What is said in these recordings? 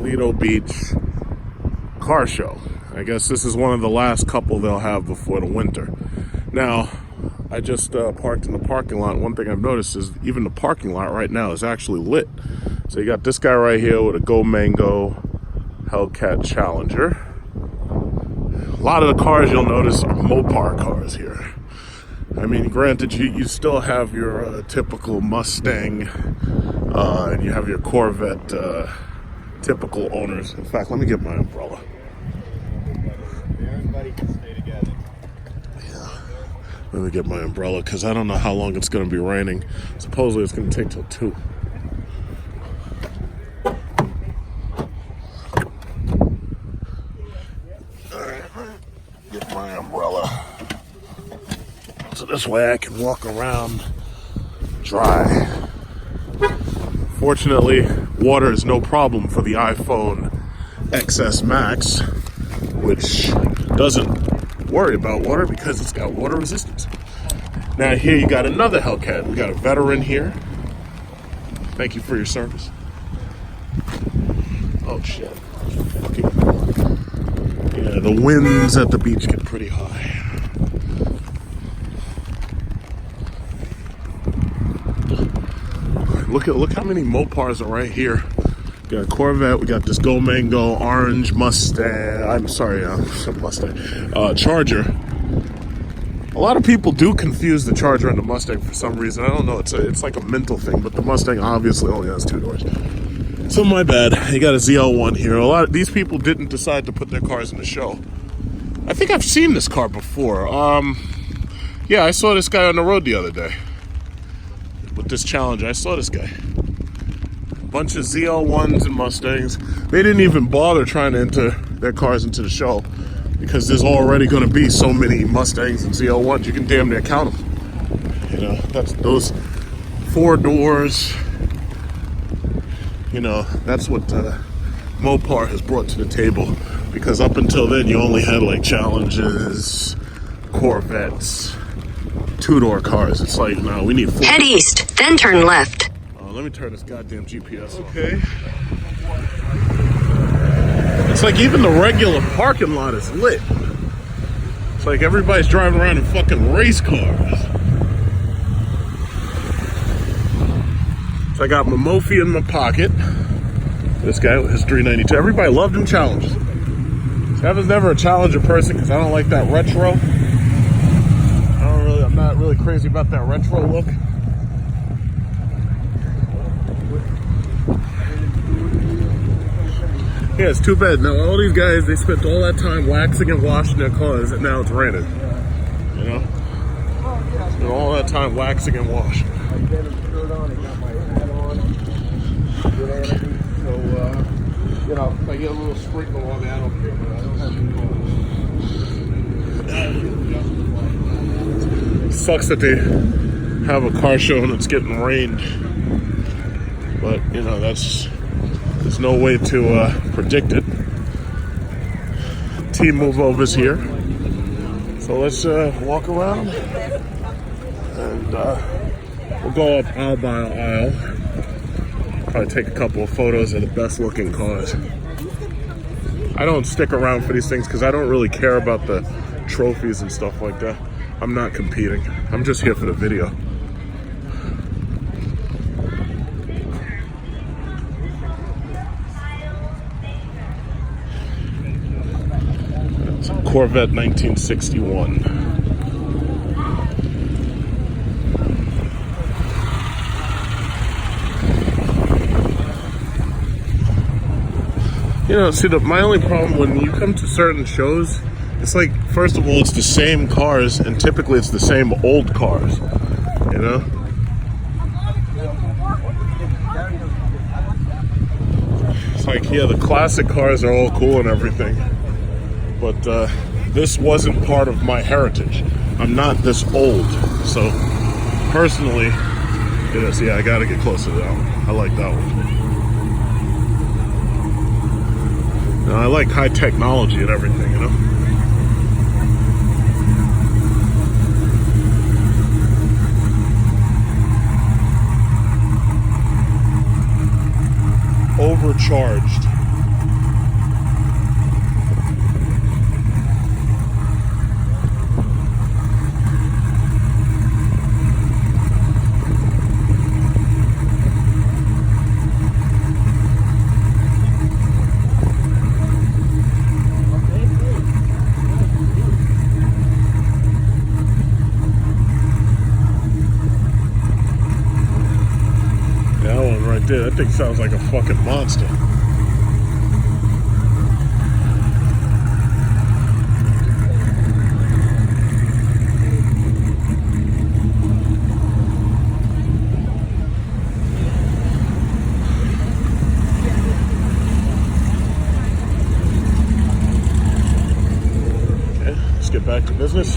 Lido Beach car show. I guess this is one of the last couple they'll have before the winter. Now, I just parked in the parking lot. One thing I've noticed is even the parking lot right now is actually lit. So you got this guy right here with a Go Mango Hellcat Challenger. A lot of the cars you'll notice are Mopar cars here. I mean, granted, you still have your typical Mustang, and you have your Corvette typical owners. In fact, let me get my umbrella. Everybody can stay together. Yeah, let me get my umbrella because I don't know how long it's going to be raining. Supposedly it's going to take till 2. Get my umbrella so this way I can walk around dry. Fortunately, water is no problem for the iPhone XS Max, which doesn't worry about water because it's got water resistance. Now here you got another Hellcat. We got a veteran here. Thank you for your service. Oh shit. Yeah, the winds at the beach get pretty high. Look how many Mopars are right here. We got a Corvette, we got this Go Mango orange Mustang. I'm sorry, Mustang. Charger. A lot of people do confuse the Charger and the Mustang for some reason. I don't know, it's like a mental thing, but the Mustang obviously only has 2 doors. So my bad. You got a ZL1 here. A lot of these people didn't decide to put their cars in the show. I think I've seen this car before. Yeah, I saw this guy on the road the other day with this Challenger. I saw this guy. Bunch of ZL1s and Mustangs. They didn't even bother trying to enter their cars into the show because there's already going to be so many Mustangs and ZL1s. You can damn near count them. You know, that's those 4 doors. You know, that's what Mopar has brought to the table, because up until then you only had like Challengers, Corvettes, 2-door cars. It's like, no, we need 4. Head east, then turn left. Let me turn this goddamn GPS, okay? It's like even the regular parking lot is lit. It's like everybody's driving around in fucking race cars. So I got my Mophie in my pocket. This guy with his 392. Everybody loved him Challengers. So I was never a Challenger person because I don't like that retro. I'm not really crazy about that retro look. Yeah, it's too bad. Now all these guys, they spent all that time waxing and washing their cars, and now it's raining. You know? Spent all that time waxing and washing. I get a shirt on, I got my hat on. You know what I mean? So, you know, if I get a little sprinkle on me, I don't care. But I don't have to. Sucks that they have a car show and it's getting rained. But, you know, there's no way to predict it. Team move overs here. So let's walk around and we'll go up aisle by aisle. Probably take a couple of photos of the best looking cars. I don't stick around for these things because I don't really care about the trophies and stuff like that. I'm not competing. I'm just here for the video. It's a Corvette 1961. You know, see, my only problem when you come to certain shows, it's like, first of all, it's the same cars, and typically it's the same old cars, you know? It's like, yeah, the classic cars are all cool and everything, but this wasn't part of my heritage. I'm not this old, so personally, yes, yeah, I gotta get closer to that one. I like that one. I like high technology and everything, you know? Overcharged. thing sounds like a fucking monster. Okay, let's get back to business.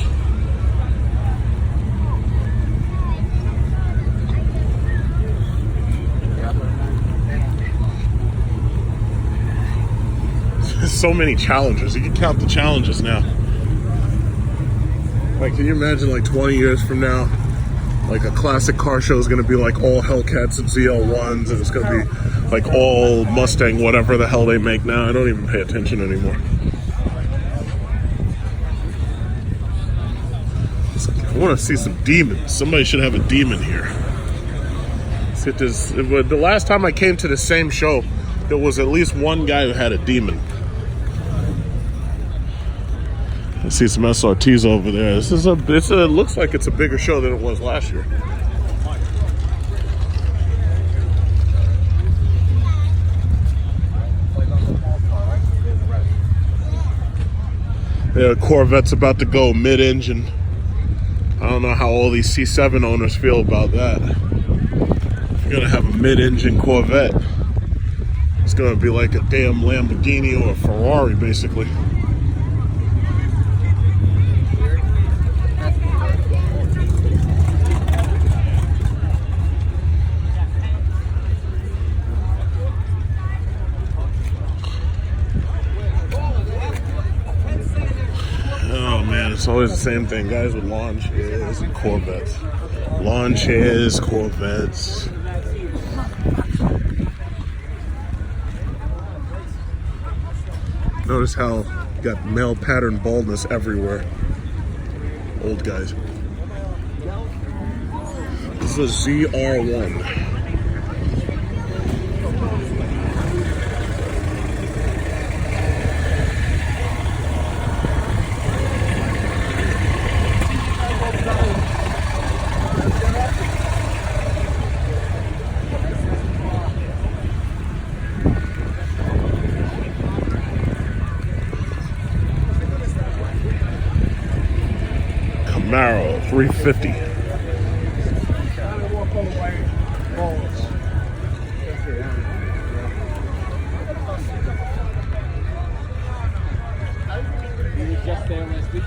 So many challenges. You can count the challenges now. Like, can you imagine like 20 years from now, like a classic car show is going to be like all Hellcats and ZL1s, and it's going to be like all Mustang, whatever the hell they make now. I don't even pay attention anymore. I want to see some demons. Somebody should have a demon here. The last time I came to the same show, there was at least one guy who had a demon. I see some SRTs over there. It looks like it's a bigger show than it was last year. Yeah, Corvette's about to go mid-engine. I don't know how all these C7 owners feel about that. You're gonna have a mid-engine Corvette. It's gonna be like a damn Lamborghini or a Ferrari, basically. Oh man, it's always the same thing. Guys with lawn chairs and Corvettes. Lawn chairs, Corvettes. Notice how you got male pattern baldness everywhere. Old guys. This is a ZR1. Camaro 350. Just there last week.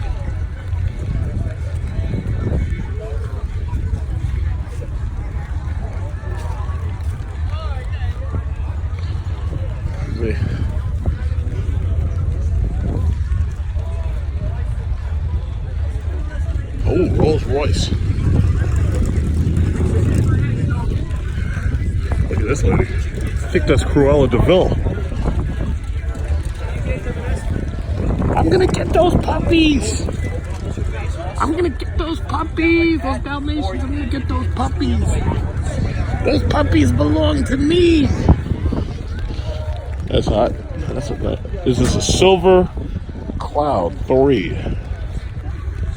Oh, Rolls-Royce. Look at this lady. I think that's Cruella de Vil. I'm gonna get those puppies. I'm gonna get those puppies. Those Dalmatians, I'm gonna get those puppies. Those puppies belong to me. That's hot. That's what that is. This a Silver Cloud 3.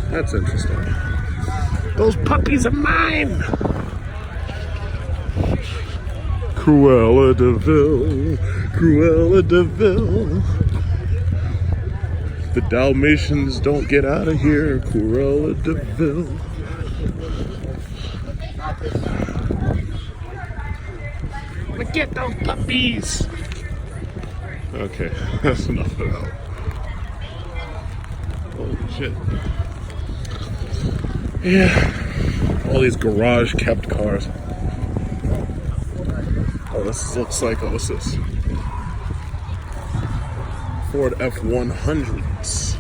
That's interesting. Those puppies are mine. Cruella de Vil. Cruella de Vil. The Dalmatians don't get out of here. Cruella de Vil. But get those puppies. Okay, that's enough of that. Holy shit. Yeah, all these garage kept cars. Oh, this looks like, what's this? Ford F-100s.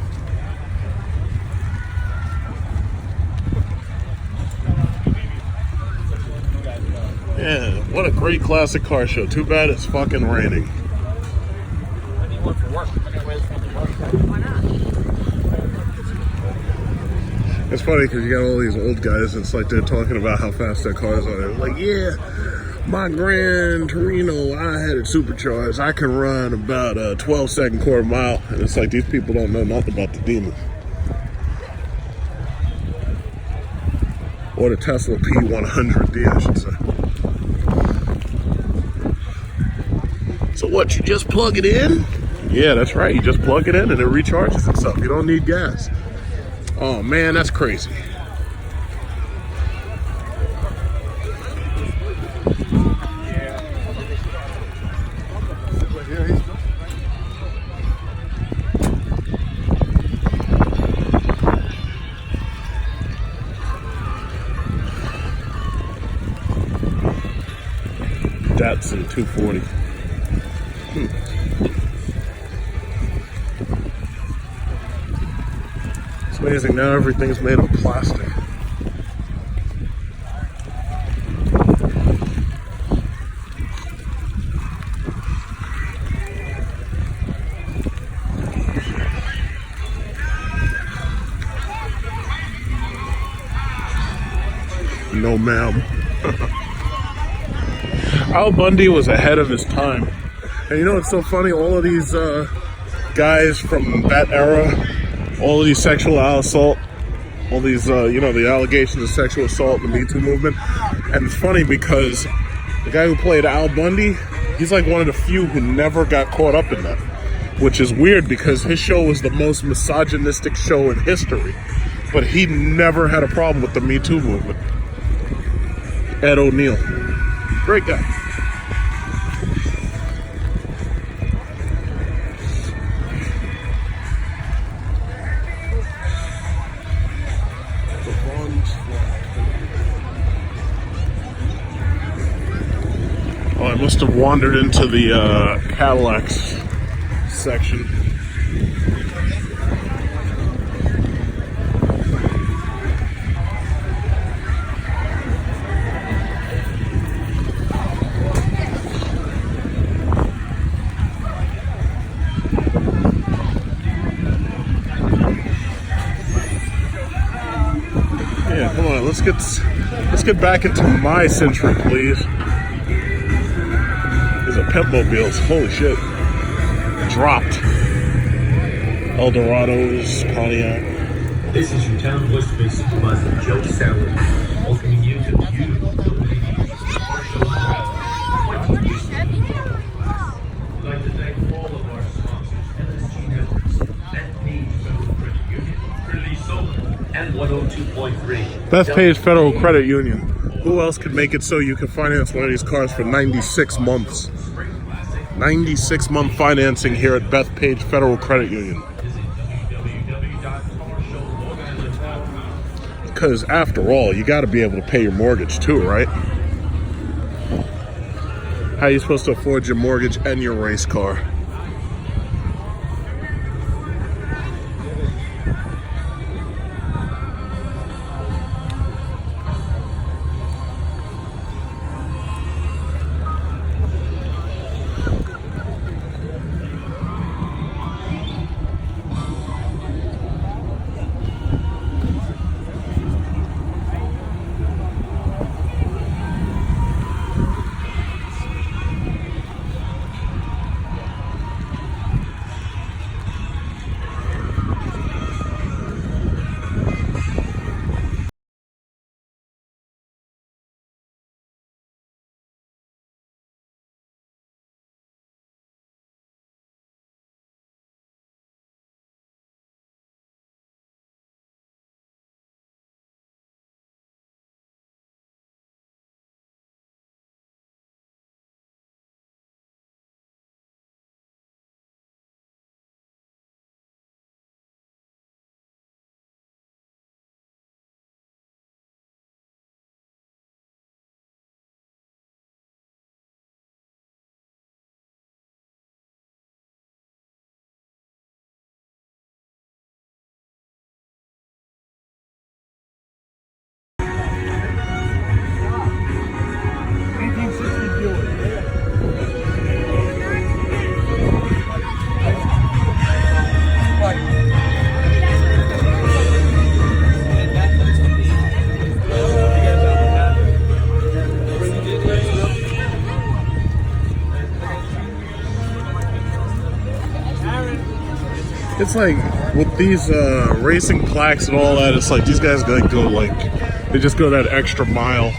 Yeah, what a great classic car show. Too bad it's fucking raining. It's funny because you got all these old guys, and it's like they're talking about how fast their cars are. They're like, yeah, my Gran Torino, I had it supercharged. I can run about a 12-second quarter mile. And it's like these people don't know nothing about the demon. Or the Tesla P100D, I should say. So what, you just plug it in? Yeah, that's right. You just plug it in and it recharges itself. You don't need gas. Oh man, that's crazy. Datsun 240. It's amazing now everything's made of plastic. No ma'am. Al Bundy was ahead of his time. And you know what's so funny? All of these guys from that era, all of these sexual assault, all these, you know, the allegations of sexual assault, the Me Too movement. And it's funny because the guy who played Al Bundy, he's like one of the few who never got caught up in that. Which is weird because his show was the most misogynistic show in history. But he never had a problem with the Me Too movement. Ed O'Neill. Great guy. Oh, I must have wandered into the Cadillacs section. Yeah, come on, let's get back into my century, please. These are Pimp-mobiles, holy shit. Dropped. Eldorados, Pontiac. This is your town Western supervisor, Joe Salley, welcoming you to the beautiful commercial drive. We'd like to thank all of our sponsors, MSG Networks, Bethpage Federal Credit Union, Release Solar, and 102.3. Bethpage Federal Credit Union. Who else could make it so you can finance one of these cars for 96 months? 96-month financing here at Bethpage Federal Credit Union. Because after all, you got to be able to pay your mortgage too, right? How are you supposed to afford your mortgage and your race car? It's like with these racing plaques and all that, it's like these guys they just go that extra mile.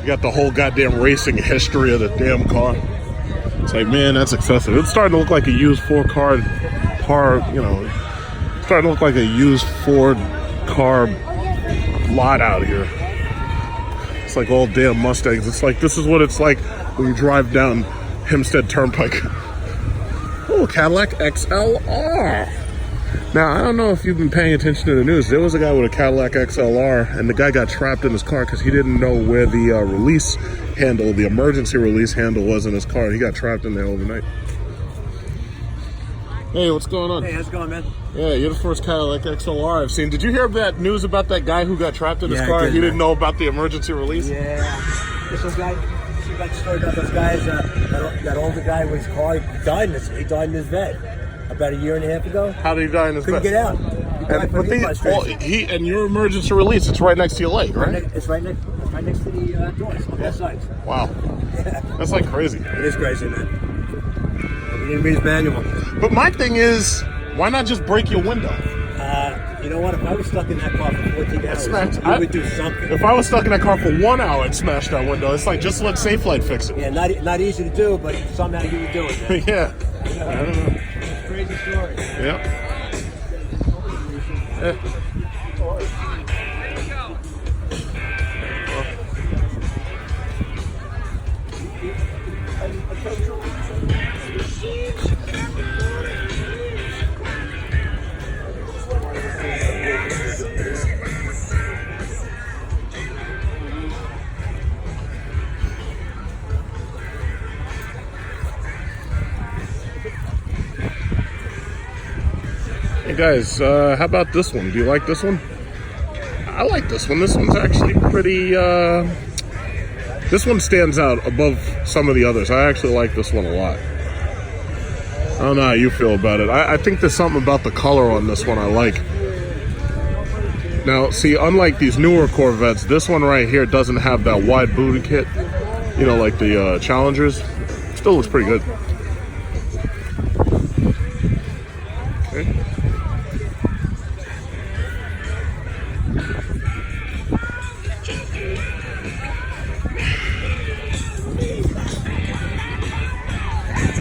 You got the whole goddamn racing history of the damn car. It's like, man, that's excessive. It's starting to look like a used Ford car, you know, starting to look like a used Ford car lot out here. It's like all damn Mustangs. It's like, this is what it's like when you drive down Hempstead Turnpike. Oh, Cadillac XLR. Now, I don't know if you've been paying attention to the news. There was a guy with a Cadillac XLR, and the guy got trapped in his car because he didn't know where the release handle, the emergency release handle was in his car. He got trapped in there overnight. Hey, what's going on? Hey, how's it going, man? Yeah, you're the first Cadillac XLR I've seen. Did you hear that news about that guy who got trapped in his car? He didn't know about the emergency release? Yeah. This was guy, you got the story about those guys, that older guy with his car, he died in his bed about a year and a half ago. How did he die in his Couldn't bed? get out. And your emergency release, it's right next to your leg, right? It's right next to the doors on both sides. Wow. That's like crazy. It is crazy, man. We didn't read his manual. But my thing is, why not just break your window? You know what? If I was stuck in that car for 14 hours, I would do something. If I was stuck in that car for 1 hour, I'd smash that window. It's like, just let Safelite fix it. Yeah, not easy to do, but somehow you would do it, man. Yeah. I don't know. Crazy story. Yeah. Hey guys, how about this one? Do you like this one? I like this one. This one's actually pretty, this one stands out above some of the others. I actually like this one a lot. I don't know how you feel about it. I think there's something about the color on this one I like. Now, see, unlike these newer Corvettes, this one right here doesn't have that wide booty kit, you know, like the Challengers. Still looks pretty good. Okay.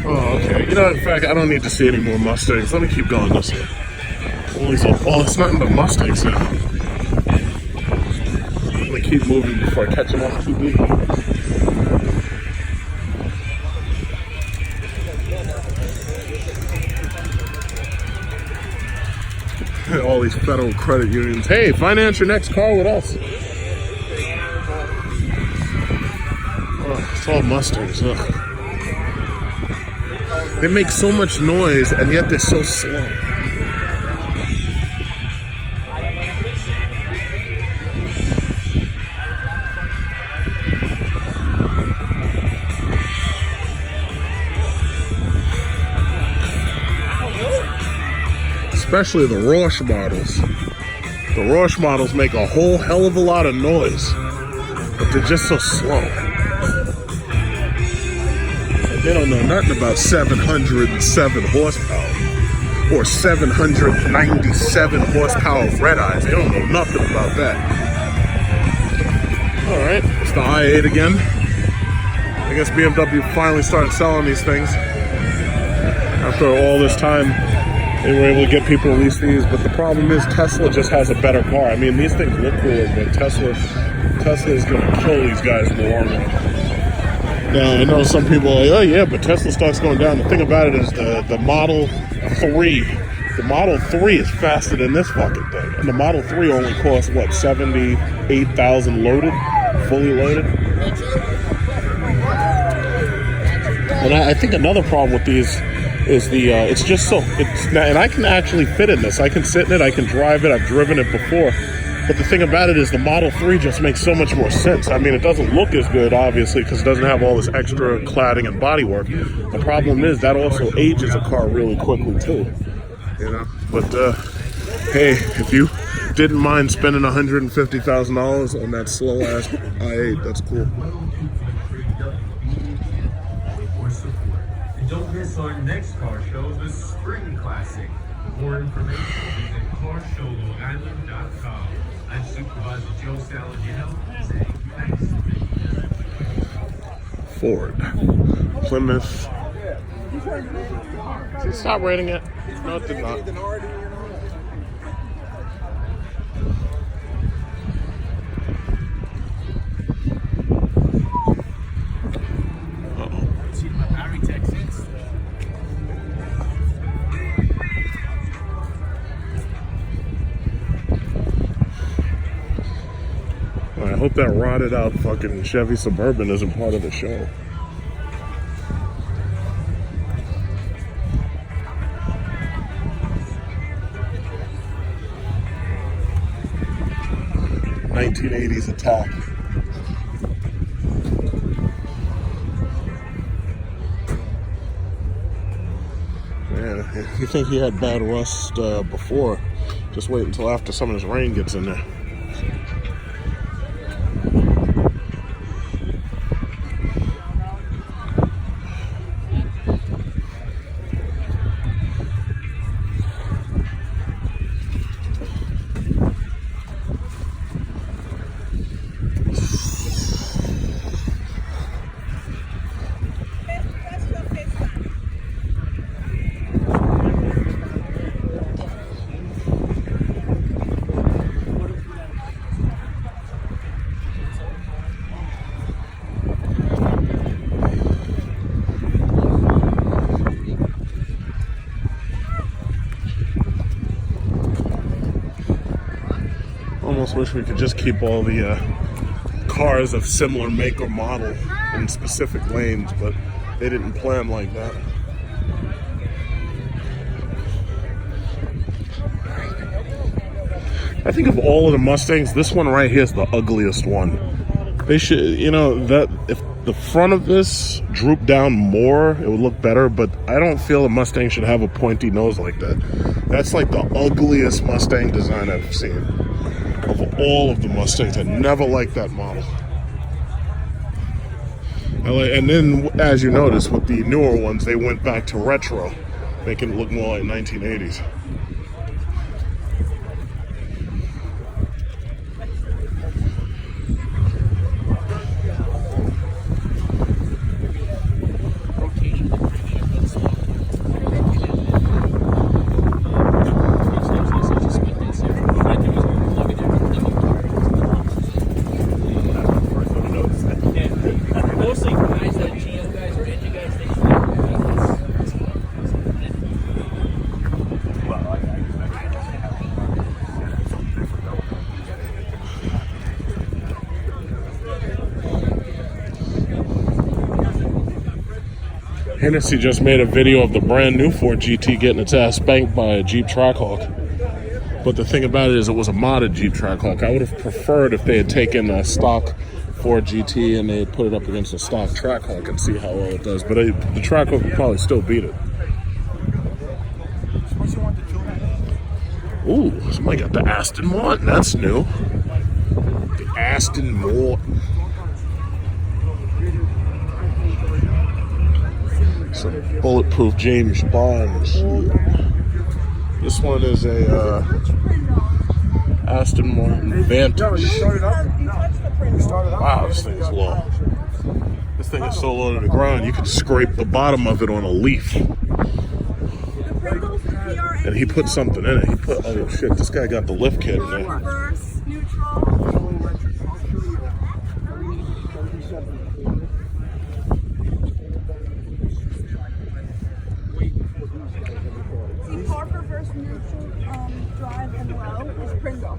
Oh, okay. You know, in fact, I don't need to see any more Mustangs. Let me keep going this way. Oh, it's nothing but Mustangs now. Let me keep moving before I catch them off too deep. All these federal credit unions. Hey, finance your next car with us. Oh, it's all Mustangs. Ugh. They make so much noise, and yet they're so slow. Especially the Rolls-Royce models. The Rolls-Royce models make a whole hell of a lot of noise, but they're just so slow. They don't know nothing about 707 horsepower or 797 horsepower red eyes. They don't know nothing about that. All right, it's the i8 again. I guess BMW finally started selling these things after all this time. They were able to get people to lease these, but the problem is Tesla just has a better car. I mean, these things look cooler, but Tesla is going to kill these guys in the long run. Now, I know some people are like, oh yeah, but Tesla stock's going down. The thing about it is the Model 3. The Model 3 is faster than this fucking thing. And the Model 3 only costs, what, $78,000 loaded? Fully loaded? And I think another problem with these is it's just so, and I can actually fit in this. I can sit in it, I can drive it, I've driven it before. But the thing about it is the Model 3 just makes so much more sense. I mean, it doesn't look as good, obviously, because it doesn't have all this extra cladding and bodywork. The problem is that also ages a car really quickly, too. You know? But, hey, if you didn't mind spending $150,000 on that slow-ass i8, that's cool. Don't miss our next car show, the Spring Classic. For more information, visit carshowlongisland.com. I'm Supervisor Joe Saladino saying thanks. Ford, Plymouth, Did it stop raining yet? No, it did not. I hope that rotted out fucking Chevy Suburban isn't part of the show. '80s attack. Man, you think he had bad rust before? Just wait until after some of this rain gets in there. Almost wish we could just keep all the cars of similar make or model in specific lanes, but they didn't plan like that. I think of all of the Mustangs, this one right here is the ugliest one. They should, you know, that if the front of this drooped down more, it would look better, but I don't feel a Mustang should have a pointy nose like that. That's like the ugliest Mustang design I've seen. Of all of the Mustangs, I never liked that model. And then, as you notice, with the newer ones, they went back to retro, making it look more like 1980s. Hennessy just made a video of the brand new Ford GT getting its ass spanked by a Jeep Trackhawk. But the thing about it is it was a modded Jeep Trackhawk. I would have preferred if they had taken a stock Ford GT and they had put it up against a stock Trackhawk and see how well it does. But the Trackhawk would probably still beat it. Ooh, somebody got the Aston Martin. That's new. The Aston Martin. Some bulletproof James Bond shit. This one is a Aston Martin Vantage. Wow, this thing is low. This thing is so low to the ground, you could scrape the bottom of it on a leaf. And he put something in it. He put, oh shit, this guy got the lift kit in there. Reverse, neutral. See, park, reverse, neutral, drive, and low is Pringle.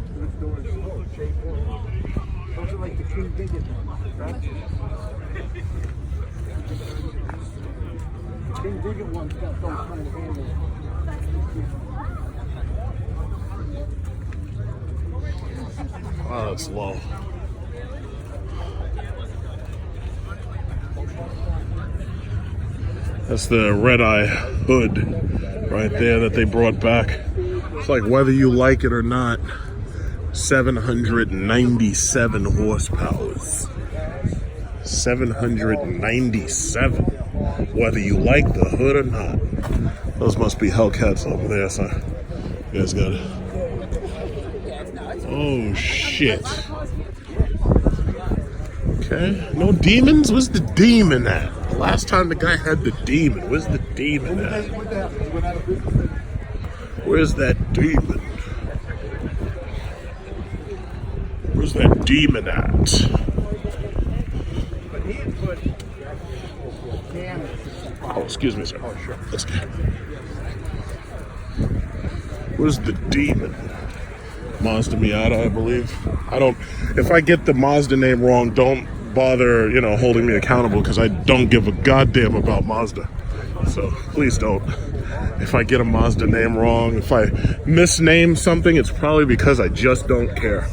Those are like the two biggest ones, right? The bigger ones don't kind of handle it. Wow, that's low. That's the red-eye hood right there that they brought back. It's like whether you like it or not, 797 horsepower. 797. Whether you like the hood or not. Those must be Hellcats over there, so you guys got it. Oh shit. Okay. No demons? Where's the demon at? Last time the guy had the demon. Where's the demon at? Where's that demon? Where's that demon at? Oh, excuse me, sir. Oh, sure. Let's go. Where's the demon? Mazda Miata, I believe. I don't. If I get the Mazda name wrong, don't bother, holding me accountable, because I don't give a goddamn about Mazda. So please don't. If I get a Mazda name wrong, if I misname something, it's probably because I just don't care.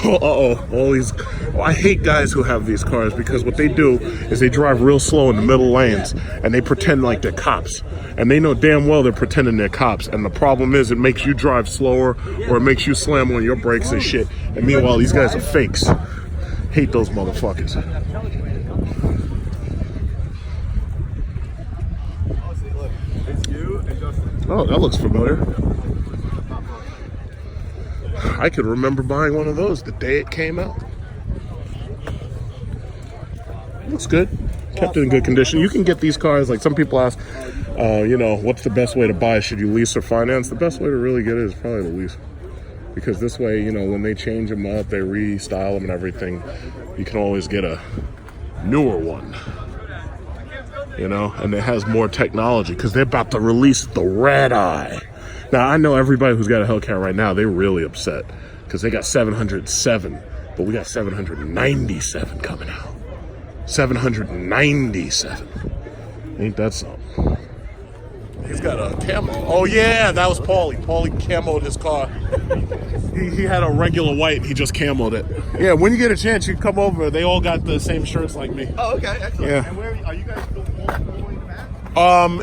All these. I hate guys who have these cars, because what they do is they drive real slow in the middle lanes and they pretend like they're cops. And they know damn well they're pretending they're cops. And the problem is, it makes you drive slower, or it makes you slam on your brakes and shit. And meanwhile, these guys are fakes. Hate those motherfuckers. Oh, that looks familiar. I could remember buying one of those the day it came out. Looks good. Kept it in good condition. You can get these cars, like some people ask, what's the best way to buy? Should you lease or finance? The best way to really get it is probably to lease. Because this way, when they change them up, they restyle them and everything, you can always get a newer one. And it has more technology, because they're about to release the red eye. Now, I know everybody who's got a Hellcat right now, they're really upset because they got 707, but we got 797 coming out. 797. Ain't that something? He's got a camo. Oh, yeah, that was Paulie. Paulie camoed his car. He had a regular white, and he just camoed it. Yeah, when you get a chance, you come over. They all got the same shirts like me. Oh, okay, excellent. Yeah. And where are you guys still going back?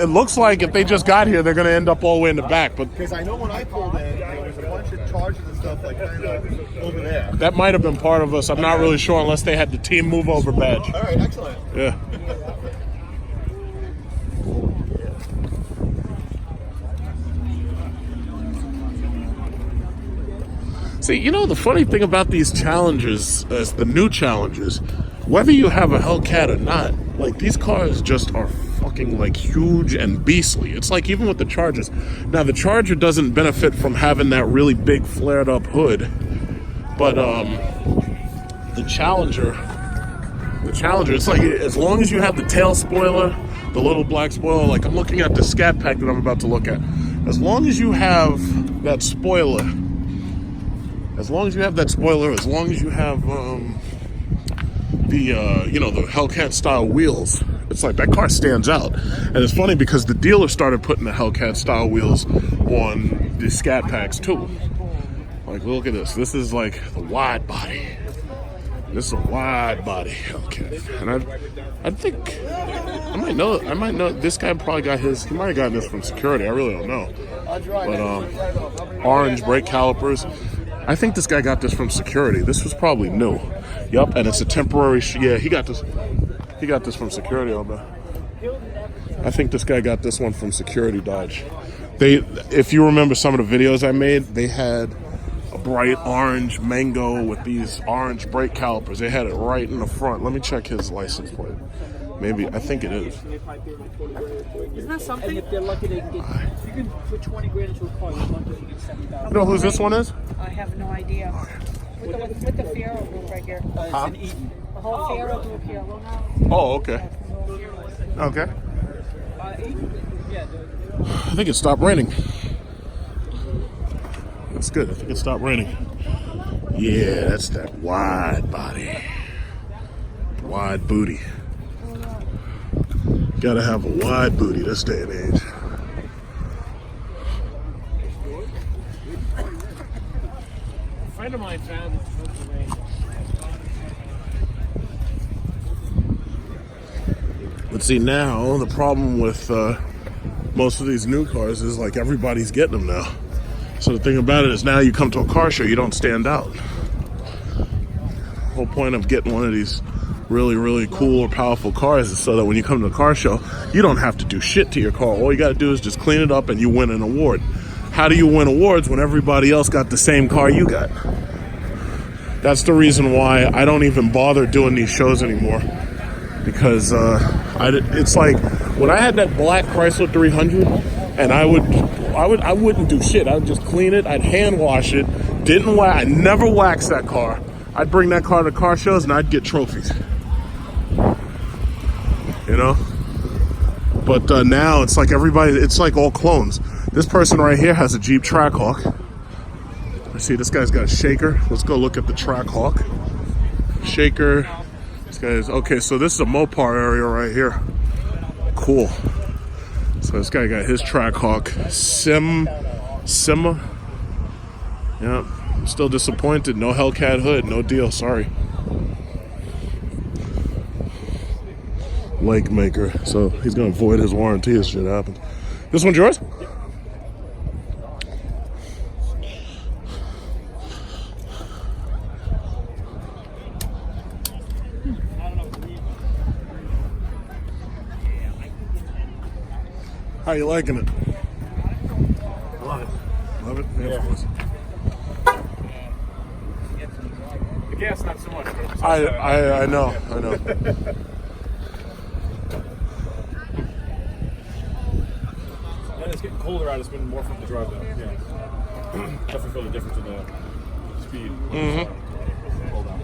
It looks like if they just got here, they're going to end up all the way in the back. But Because I know when I pulled in, there was a bunch of charges and stuff like kind of over there. that might have been part of us. I'm not really sure, unless they had the team move over badge. All right, excellent. Yeah. See, the funny thing about these challenges, the new challenges, whether you have a Hellcat or not, like, these cars just are fucking, like, huge and beastly. It's like even with the Chargers. Now, the Charger doesn't benefit from having that really big flared up hood, but the Challenger, it's like, as long as you have the tail spoiler, the little black spoiler, like I'm looking at the Scat Pack that I'm about to look at, as long as you have that spoiler, as long as you have the the Hellcat style wheels, it's like that car stands out. And it's funny because the dealer started putting the Hellcat style wheels on the Scat Packs too. Like, look at this. This is like the wide body. This is a wide body Hellcat. And I think I might know this guy probably got his. He might have gotten this from security. I really don't know. But orange brake calipers. I think this guy got this from security. This was probably new. Yup, and it's a temporary. Yeah, he got this. He got this from security on there. I think this guy got this one from Security Dodge. If you remember some of the videos I made, they had a bright orange mango with these orange brake calipers. They had it right in the front. Let me check his license plate. Maybe, I think it is. Isn't that something? And if they're lucky, they can get. If you can put 20 grand into a car, you're lucky to get 70,000. You know whose this one is? I have no idea. With the Fiero group right here. It's an Eaton. The whole Fiero group here. Well, now, Oh, okay. Okay. Yeah. I think it stopped raining. That's good. I think it stopped raining. Yeah, that's that wide body. Wide booty. Gotta have a wide booty this day and age. A friend of mine found it. But see, now the problem with most of these new cars is like everybody's getting them now. So the thing about it is now you come to a car show, you don't stand out. The whole point of getting one of these really, really cool or powerful cars is so that when you come to a car show, you don't have to do shit to your car. All you got to do is just clean it up and you win an award. How do you win awards when everybody else got the same car you got? That's the reason why I don't even bother doing these shows anymore. because it's like when I had that black Chrysler 300, and I wouldn't do shit. I would just clean it. I'd hand wash it. I never waxed that car. I'd bring that car to car shows and I'd get trophies. You know? But now it's like everybody, it's like all clones. This person right here has a Jeep Trackhawk. Let's see, this guy's got a shaker. Let's go look at the Trackhawk. Shaker. This guy is, okay, so this is a Mopar area right here. Cool. So this guy got his Trackhawk. Simma. Yeah, I'm still disappointed. No Hellcat hood, no deal, sorry. Lake maker, so he's gonna void his warranty if shit happens. This one's yours? How you liking it? Love it. Love it? Yeah, of course. The gas, not so much. I know. And it's getting colder out. It's been more fun to drive though. Yeah. Definitely feel the difference in the speed. Hold on.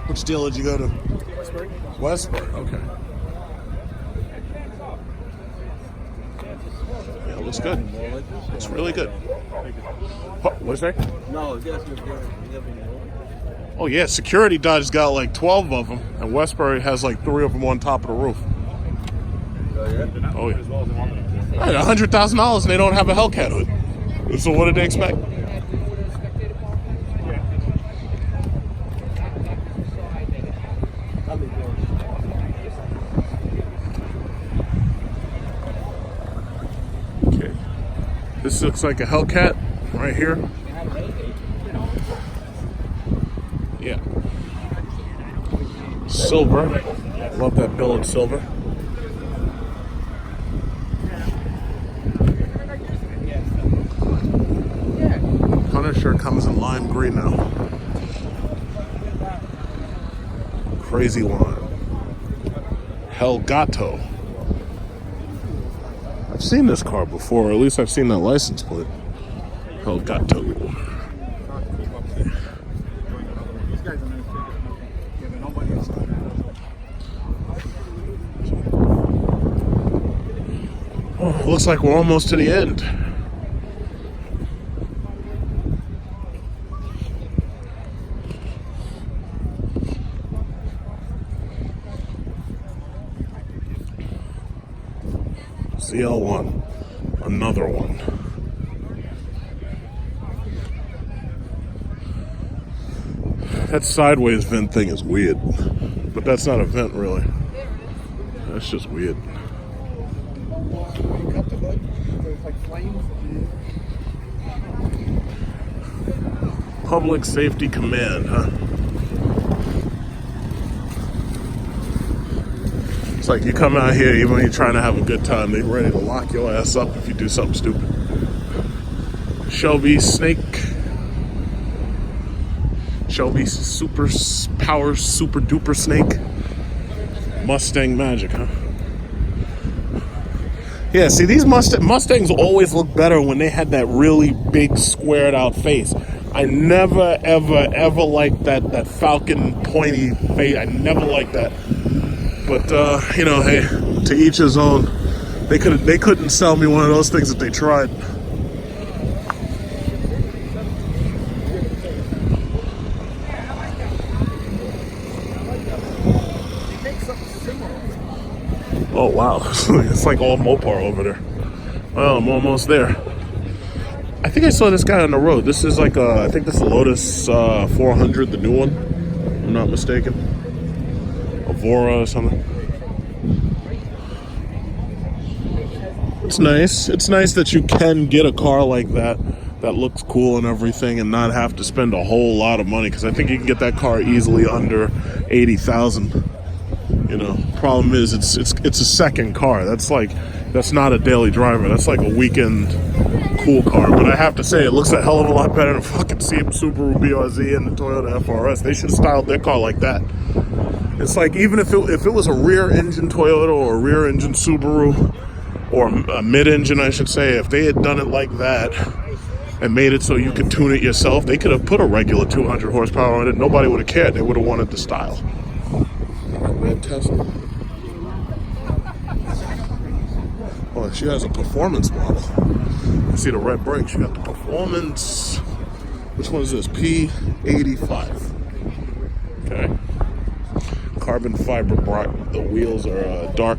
Which deal did you go to? Westbury? Westbury, okay. Yeah, it looks good. It's really good. What's that? No, yes, Oh yeah, Security Dodge got like 12 of them, and Westbury has like 3 of them on top of the roof. Oh yeah. As well as they want them to. Right, $100,000 and they don't have a Hellcat hood. So what did they expect? Okay. This looks like a Hellcat right here. Yeah. Silver. Love that billet silver. Punisher comes in lime green now. Crazy line. Helgato. I've seen this car before, or at least I've seen that license plate. Helgato. Oh, looks like we're almost to the end. CL1, another one. That sideways vent thing is weird, but that's not a vent really. That's just weird. Public Safety Command, huh? It's like you come out here, even when you're trying to have a good time, they're ready to lock your ass up if you do something stupid. Shelby Snake. Shelby Super Power Super Duper Snake. Mustang Magic, huh? Yeah, see, these Mustangs always look better when they had that really big squared out face. I never, ever liked that Falcon pointy face. I never liked that. But you know, hey, to each his own. They couldn't sell me one of those things if they tried. Oh wow, it's like all Mopar over there. Well, I'm almost there. I think I saw this guy on the road. This is like I think this is a Lotus 400, the new one. If I'm not mistaken. Avora or something. It's nice. It's nice that you can get a car like that looks cool and everything, and not have to spend a whole lot of money. Because I think you can get that car easily under $80,000. You know, problem is it's a second car. That's not a daily driver. That's like a weekend cool car. But I have to say, it looks a hell of a lot better than fucking Subaru BRZ and the Toyota FRS. They should have styled their car like that. It's like even if it was a rear engine Toyota or a rear engine Subaru or a mid engine, I should say, if they had done it like that and made it so you could tune it yourself, they could have put a regular 200 horsepower on it. Nobody would have cared. They would have wanted the style. Red Tesla. Oh, she has a performance model. You see the red brakes. She got the performance. Which one is this? P85. Okay. Carbon fiber bright. The wheels are dark.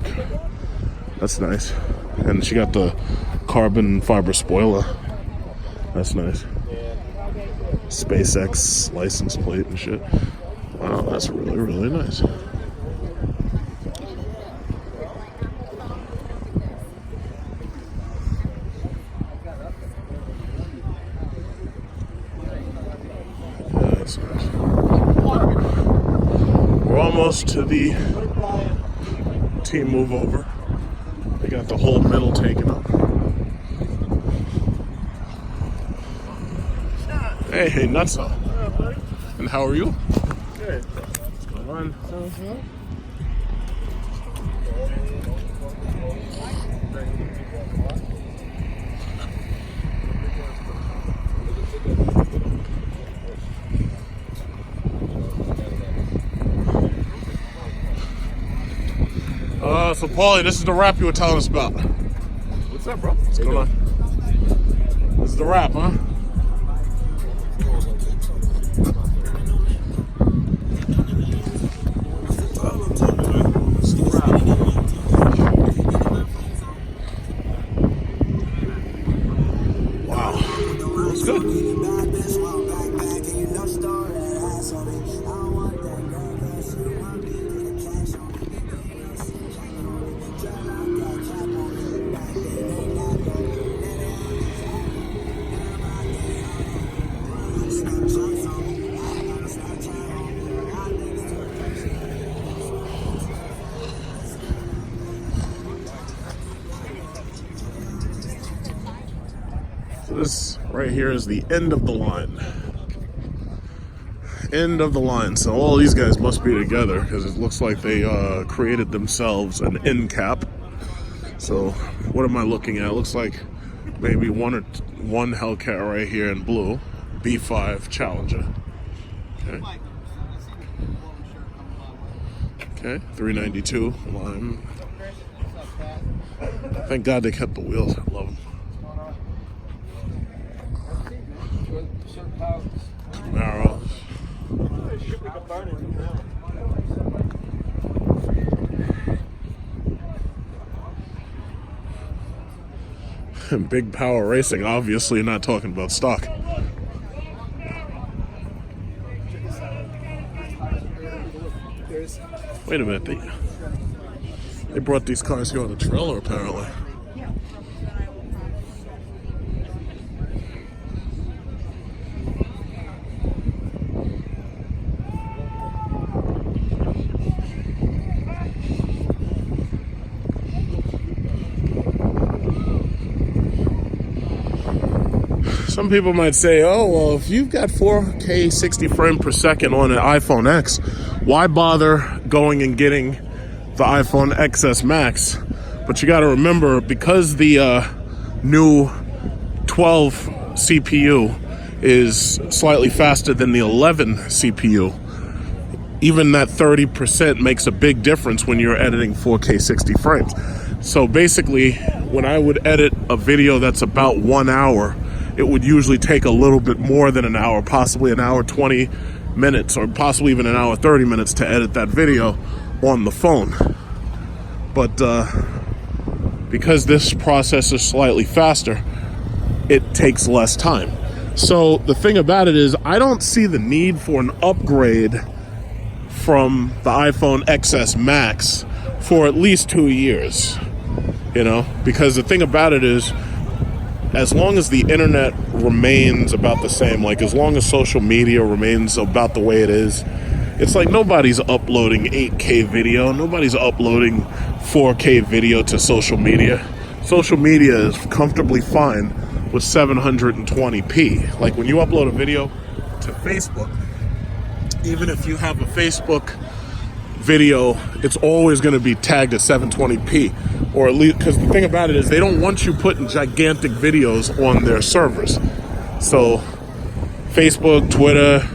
That's nice. And she got the carbon fiber spoiler. That's nice. SpaceX license plate and shit. Wow, that's really, really nice. That's nice. We're almost to the T-move over. They got the whole middle taken up. Hey, nutso. And how are you? Good. What's going on? So Paulie, this is the rap you were telling us about. What's up, bro? What's going on? This is the rap, huh? Wow. Looks good. So this right here is the end of the line. End of the line. So all these guys must be together because it looks like they created themselves an end cap. So what am I looking at? It looks like maybe one Hellcat right here in blue. B5 Challenger. Okay. Okay, 392 Lime. Thank God they kept the wheels. I love them. Camaros. Big Power Racing, obviously not talking about stock. Wait a minute, they brought these cars here on the trailer apparently. Some people might say, oh, well, if you've got 4K 60 frame per second on an iPhone X, why bother going and getting the iPhone XS Max? But you got to remember, because the new 12 CPU is slightly faster than the 11 CPU, even that 30% makes a big difference when you're editing 4K 60 frames. So basically, when I would edit a video that's about 1 hour, it would usually take a little bit more than an hour, possibly an hour 20 minutes, or possibly even an hour 30 minutes to edit that video on the phone. But because this process is slightly faster, it takes less time. So the thing about it is, I don't see the need for an upgrade from the iPhone XS Max for at least 2 years, you know, because the thing about it is, as long as the internet remains about the same, like as long as social media remains about the way it is, it's like nobody's uploading 8K video, nobody's uploading 4K video to social media. Social media is comfortably fine with 720p. Like when you upload a video to Facebook, even if you have a Facebook video, it's always going to be tagged at 720p, or at least, because the thing about it is they don't want you putting gigantic videos on their servers. So Facebook, Twitter,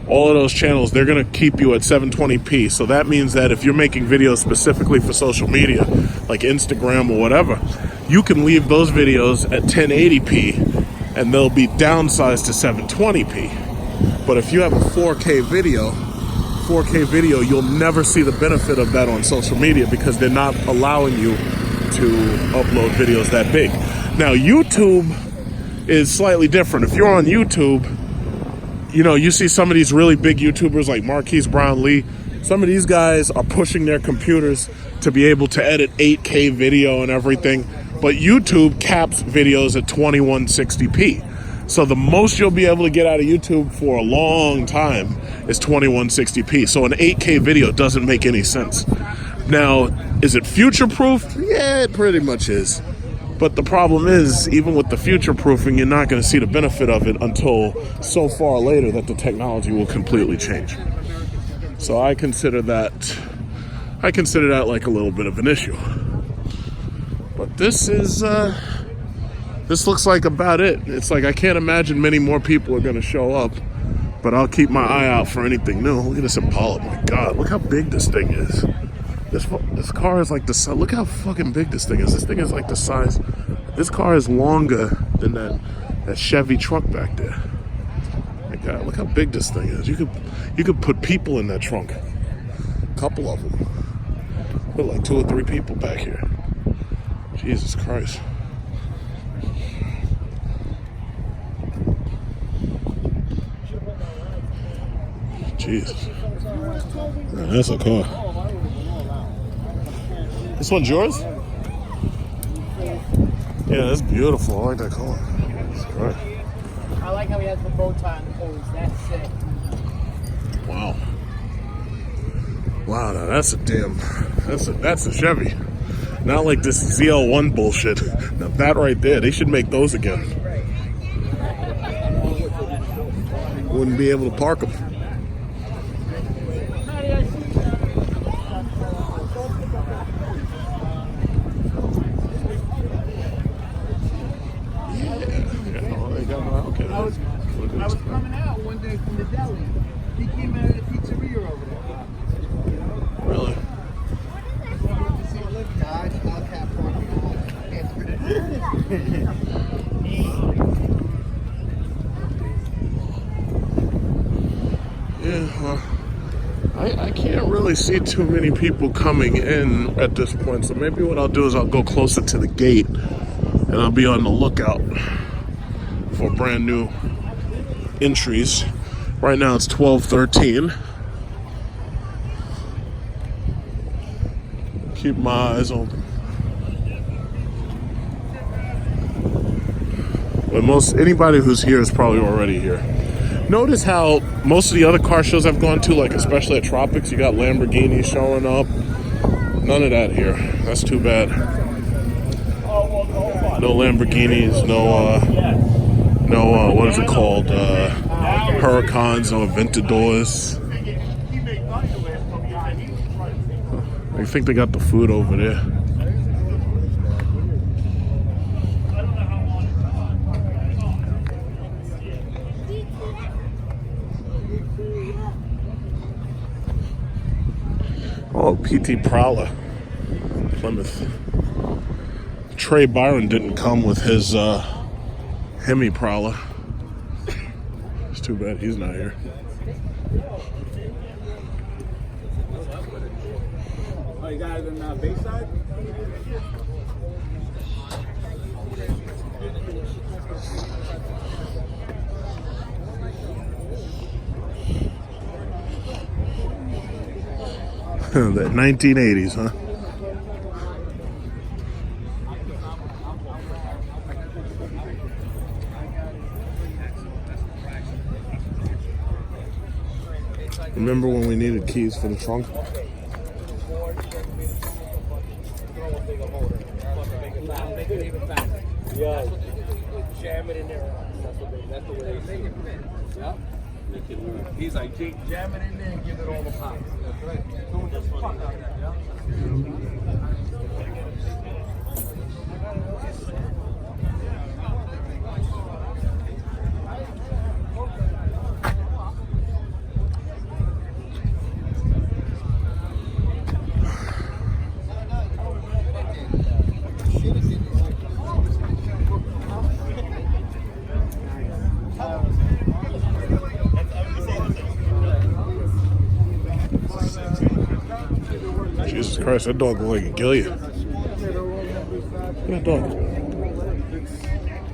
all of those channels, they're going to keep you at 720p. So that means that if you're making videos specifically for social media, like Instagram or whatever, you can leave those videos at 1080p and they'll be downsized to 720p. But if you have a 4K video, you'll never see the benefit of that on social media because they're not allowing you to upload videos that big. Now, YouTube is slightly different. If you're on YouTube, you know, you see some of these really big YouTubers like Marquise Brown Lee. Some of these guys are pushing their computers to be able to edit 8K video and everything. But YouTube caps videos at 2160p. So the most you'll be able to get out of YouTube for a long time is 2160p. So an 8K video doesn't make any sense. Now, is it future-proof? Yeah, it pretty much is. But the problem is, even with the future-proofing, you're not going to see the benefit of it until so far later that the technology will completely change. So I consider that like a little bit of an issue. But this looks like about it. It's like I can't imagine many more people are going to show up, but I'll keep my eye out for anything new. Look at this Impala. My God, look how big this thing is. This car is like the size. Look how fucking big this thing is. This thing is like the size. This car is longer than that Chevy truck back there. My God, look how big this thing is. You could put people in that trunk. A couple of them. Put like 2 or 3 people back here. Jesus Christ. Jesus. Man, that's a car. This one's yours? Yeah, that's beautiful. I like that color. That's great. I like how he has the bow tie on the hose. That's sick. Wow. Wow, now that's a Chevy. Not like this ZL1 bullshit. Now that right there, they should make those again. Wouldn't be able to park them. I was coming out one day from the deli. He came out of the pizzeria over there. Really? See, look, guys, I'll cap Yeah, well, I can't really see too many people coming in at this point. So maybe what I'll do is I'll go closer to the gate and I'll be on the lookout for brand new entries. Right now it's 12:13. Keep my eyes open. But anybody who's here is probably already here. Notice how most of the other car shows I've gone to, like especially at Tropics, you got Lamborghinis showing up. None of that here. That's too bad. No Lamborghinis, no what is it called? Huracans, no Aventadors. I think they got the food over there. Oh, PT Prowler, Plymouth. Trey Byron didn't come with his Hemi Prowler. It's too bad he's not here. Oh, you got it in Bayside? The 1980s, huh? Remember when we needed keys for the trunk? Yo, jam it in there. That's the way they see it. Yep. He's like, jam it in there and give it all the pop. That's right. Someone just fuck out of that, yeah? Jesus Christ, that dog look like a kill you. Look at that dog.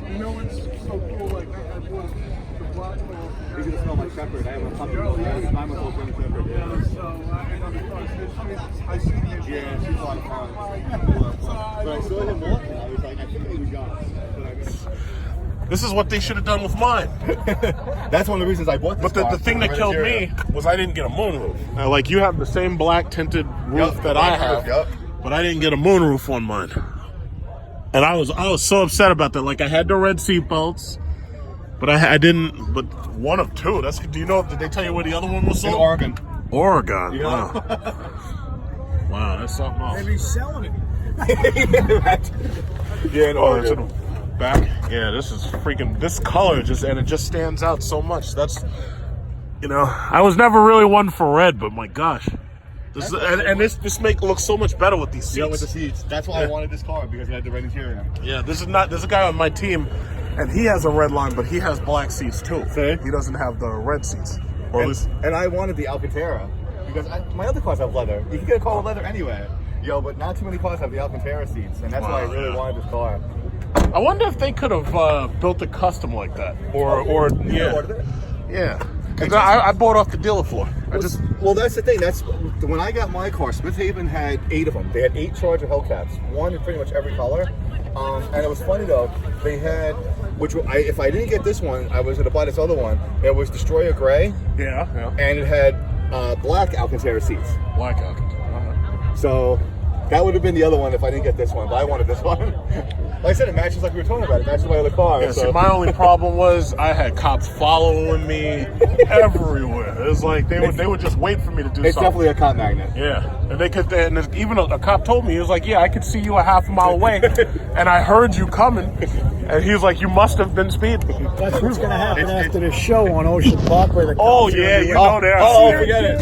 You know what's so cool? Like, I bought the black dog. You're gonna smell my shepherd. I have a puppy. I'm a full German shepherd. Yeah, so I see him. Yeah, she's a lot of fun. But I saw him walking. I was like, I think he was gone. This is what they should have done with mine. That's one of the reasons I bought this But the thing that killed me was I didn't get a moonroof. Like, you have the same black tinted roof that I have, but I didn't get a moonroof on mine. And I was so upset about that. Like, I had the red seat belts, but I didn't. But one of two. Do you know? Did they tell you where the other one was sold? In Oregon. Oregon. Yeah. Wow. Wow, that's something else. Maybe selling it. Yeah, in Oh, it's in Oregon. the back. Yeah, this is freaking. This color it just stands out so much. That's, I was never really one for red, but my gosh, this looks so much better with these seats. Yeah, with the seats. That's why I wanted this car, because it had the red interior. Yeah, there's a guy on my team, and he has a red line, but he has black seats too. See? He doesn't have the red seats, or at least. And I wanted the Alcantara, because my other cars have leather. You can get a car with leather anywhere. But not too many cars have the Alcantara seats, and that's why I really wanted this car. I wonder if they could have built a custom like that, or yeah. Yeah. Because I bought off the dealer floor. Well, that's the thing. That's when I got my car. Smith Haven had 8 of them. They had 8 Charger Hellcats, one in pretty much every color. And it was funny though. They had, if I didn't get this one, I was going to buy this other one. It was Destroyer Gray. Yeah. And it had black Alcantara seats. Black Alcantara. So that would have been the other one if I didn't get this one. But I wanted this one. Like I said, it matches like we were talking about. It matches my other car. Yeah, so. see, my only problem was I had cops following me everywhere. It was like they would just wait for me to do something. It's definitely a cop magnet. Yeah, and they could. And even a cop told me, he was like, "Yeah, I could see you a half a mile away, and I heard you coming." And he was like, "You must have been speeding." That's what's going to happen after this show on Ocean Parkway. The Oh cops are yeah, gonna be you know they're. Forget it.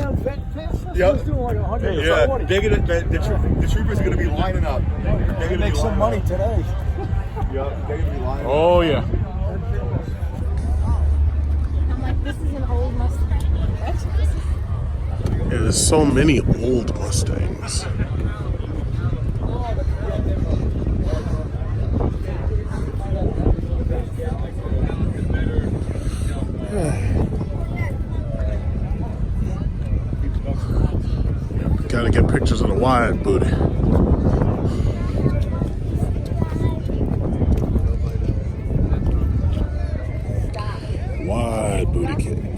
Yep. Doing like 100. Yeah, the troopers are going to be lining up. They're going to Make some money today. Yeah, they're going to be lining up. Oh yeah. I'm like, this is an old Mustang. Yeah, there's so many old Mustangs. Gotta get pictures of the wide booty. Wide booty kitten.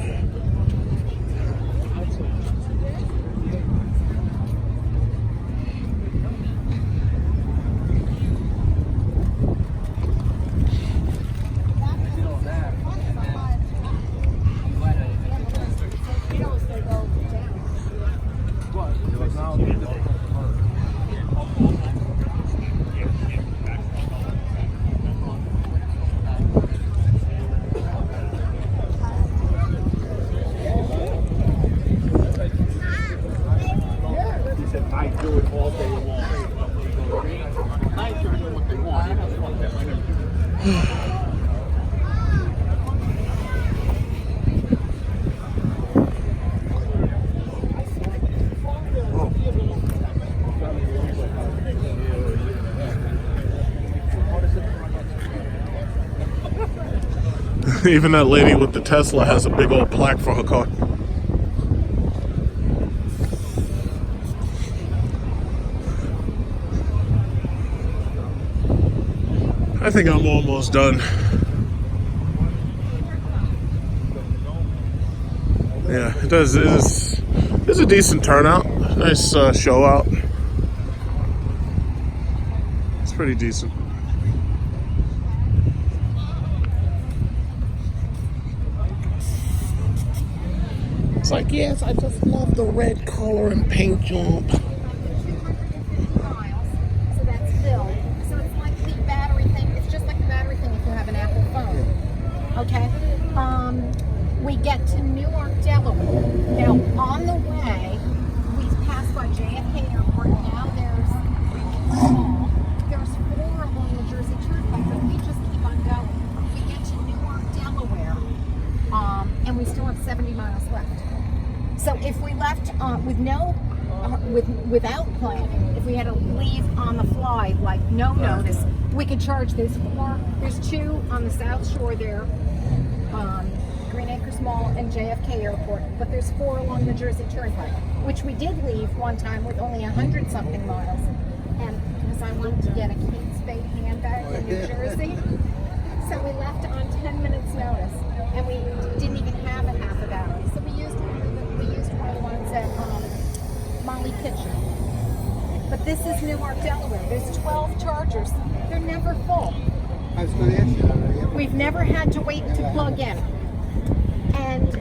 Even that lady with the Tesla has a big old plaque for her car. I think I'm almost done. Yeah, it does. It's a decent turnout. Nice show out. It's pretty decent. It's like, yes, I just love the red color and paint job. 250 miles, so that's filled. So it's like the battery thing. It's just like the battery thing if you have an Apple phone. Okay? We get to Newark, Delaware. Now, on the way, we pass by JFK Airport. Now there's 4 along the Jersey Turnpike, but we just keep on going. We get to Newark, Delaware, and we still have 70 miles left. So if we left without planning, if we had to leave on the fly, like no notice, we could charge. There's 2 on the South Shore there, Green Acres Mall and JFK Airport, but there's 4 along the Jersey Turnpike, which we did leave one time with only 100-something miles, and because I wanted to get a Kate Spade handbag in New Jersey, so we left on 10 minutes notice, and we didn't even have a half a battery, so we used one of the ones at Molly Pitcher. But this is Newark, Delaware. There's 12 chargers. They're never full. We've never had to wait to plug in. And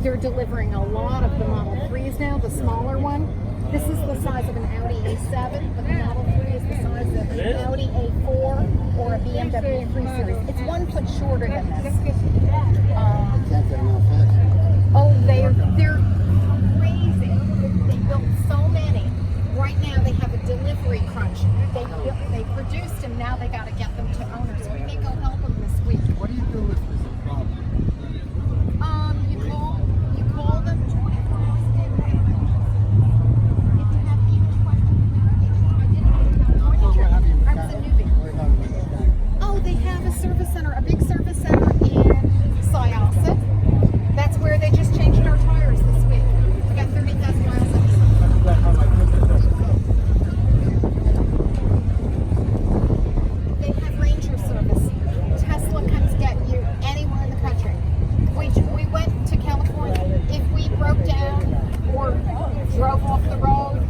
they're delivering a lot of the Model 3s now, the smaller one. This is the size of an Audi A7, but the Model 3 is the size of an Audi A4 or a BMW 3 Series. It's 1 foot shorter than this. They're crazy. They built so many. Right now they have a delivery crunch. They produced them, now they got to get them to owners. We may go help them this week. What do you do if there's a problem? You call them 24 hours a day. If you have even questions, I was a newbie. Oh, they have a service center, a big service center in Syosset. That's where they just changed our tires this week. We got 30,000 miles of They have Ranger service. Tesla comes get you anywhere in the country. We went to California. If we broke down or drove off the road,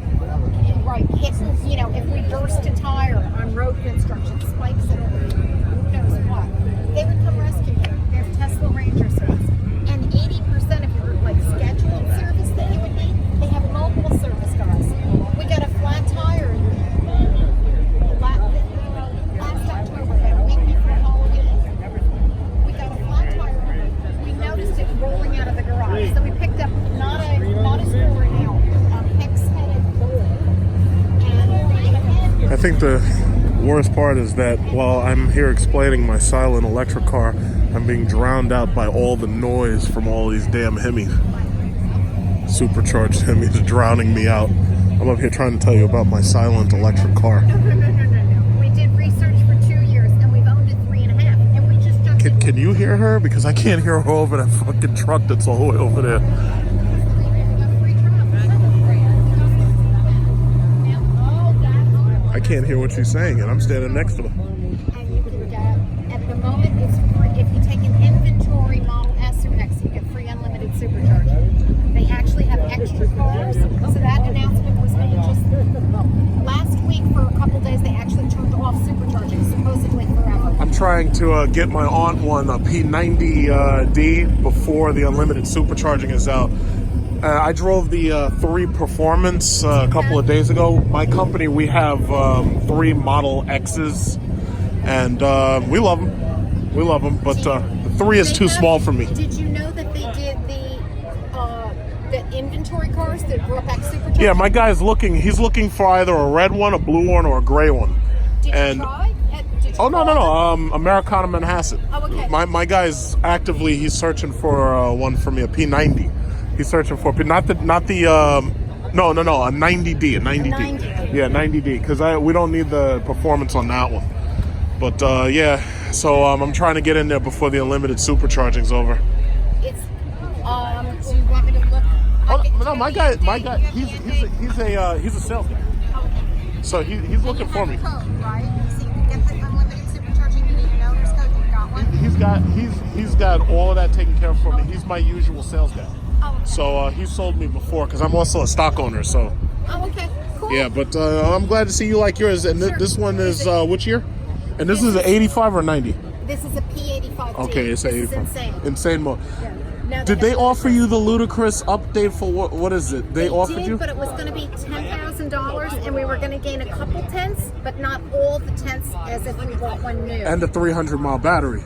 if we burst a tire on road construction, spikes it, who knows what, they would come rescue you. They have Tesla Ranger service. And 80% of your scheduled service that you would need, they have mobile service cars. We got a flat tire last October, about a week before Halloween. We got a flat tire. We noticed it rolling out of the garage, so we picked up not a story now, a hex-headed door. I think the worst part is that while I'm here explaining my silent electric car, I'm being drowned out by all the noise from all these damn Hemis. Supercharged Hemis drowning me out. I'm up here trying to tell you about my silent electric car. No. We did research for 2 years, and we've owned it 3.5, and we just jumped in. Can you hear her? Because I can't hear her over that fucking truck that's all the way over there. I can't hear what she's saying, and I'm standing next to her. And you can get, at the moment, it's free. If you take an inventory Model S or X, you get free unlimited supercharging. They actually have extra cars, so that announcement was made just last week. For a couple days, they actually turned off supercharging, supposedly forever. I'm trying to get my aunt one, a P90D, before the unlimited supercharging is out. I drove the 3 Performance a couple of days ago. My company, we have 3 Model X's, and we love them. We love them, but the 3 is too small for me. Did you know that they did the inventory cars that brought back supercharging? Yeah, my guy's looking. He's looking for either a red one, a blue one, or a gray one. Did you try? Oh no! Americana Manhasset. Oh, okay. My guy's actively. He's searching for one for me, a P90. He's searching for a 90D, a 90D. Yeah, 90D, because we don't need the performance on that one. But yeah, so I'm trying to get in there before the unlimited supercharging's over. It's do you want me to look? No, my guy, he's a sales guy. Okay. So he's looking for me. Code, right? So you can get the unlimited supercharging. You need an owner's code. You got one. He's got all of that taken care of for me. He's my usual sales guy. Oh, okay. So he sold me before because I'm also a stock owner. So. Oh, okay. Cool. Yeah, but I'm glad to see you like yours. And Sure. This one is which year? And this is an 85 or 90? This is a P85D. Okay, it's an 85. This is insane. Insane mode. Yeah. Now Did they offer you the ludicrous update for what is it? They offered did, you? but it was going to be $10,000, and we were going to gain a couple tenths, but not all the tenths as if we bought one new. And a 300-mile battery.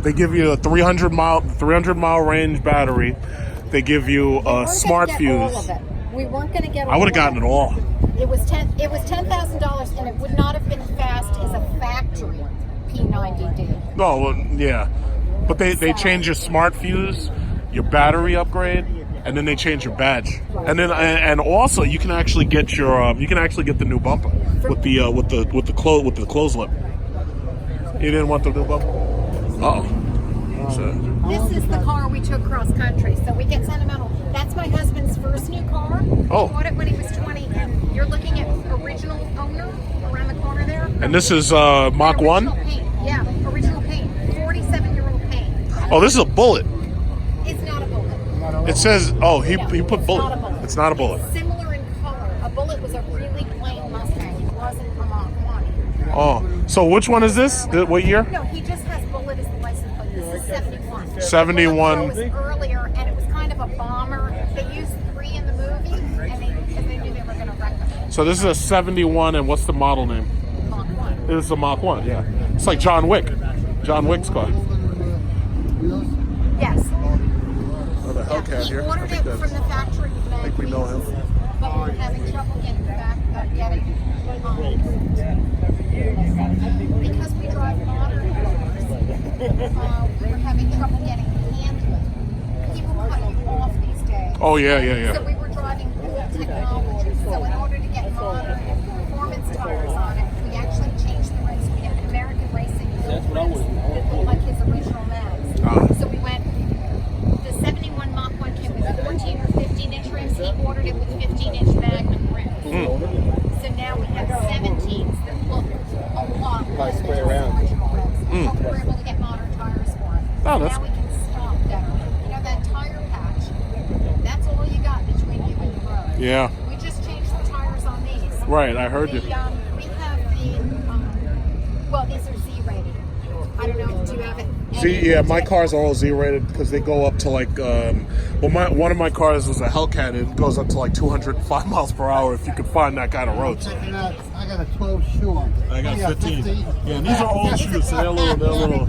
They give you a 300-mile range battery. They give you a smart fuse. All of it. We weren't going to get all I would have gotten it all. It was $10,000, and it would not have been fast as a factory P90D. Oh, well, yeah. But they change your smart fuse, your battery upgrade, and then they change your badge. And then and also you can actually get your the new bumper with the close lip. You didn't want the new bumper? Uh-oh. So. This is the car we took cross country, so we get sentimental. That's my husband's first new car. Oh. He bought it when he was 20, and you're looking at original owner around the corner there. And this is Mach 1? Paint. Yeah, original paint. 47-year-old paint. Oh, this is a Bullet. It's not a Bullet. It says, oh, he No, put Bullet. It's not a Bullet. It's not a Bullet. It's similar in color. A Bullet was a really plain Mustang. It wasn't a Mach 1. Oh, so which one is this? What year? No, he just has Bullet as the license plate. This is 71. 71. It was earlier, and it was kind of a bomber. They used 3 in the movie, and they knew they were going to wreck them. So this is a 71, and what's the model name? Mach 1. This is a Mach 1, yeah. It's like John Wick. John Wick's car. Yes. Oh, the Hellcat He here. ordered it from the factory. I think we know him. But we were having trouble getting because we drive modern cars, we were having trouble getting handling. People cut you off these days. Oh, yeah. So we were driving old technology. So in order to get modern performance tires on it, we actually changed the rims. We had American Racing rims that looked like his original Mags. So we went, the 71 Mach 1 came with 14 or 15-inch rims. He ordered it with 15-inch Magnum rims. So now we have 17s that look a lot like the original rims. But we were able to get modern tires for it. Oh, So that's- now we can stop better. You know, that tire patch, that's all you got between you and the road. Yeah. We just changed the tires on these. Right, I heard you. We have well, these are Z-rated. I don't know, do you have it? Yeah, my cars are all Z-rated because they go up to like, one of my cars was a Hellcat. It goes up to like 205 miles per hour if you could find that kind of roads. I got a 12 shoe on. I got 15. Yeah, and these are old shoes, so they're little.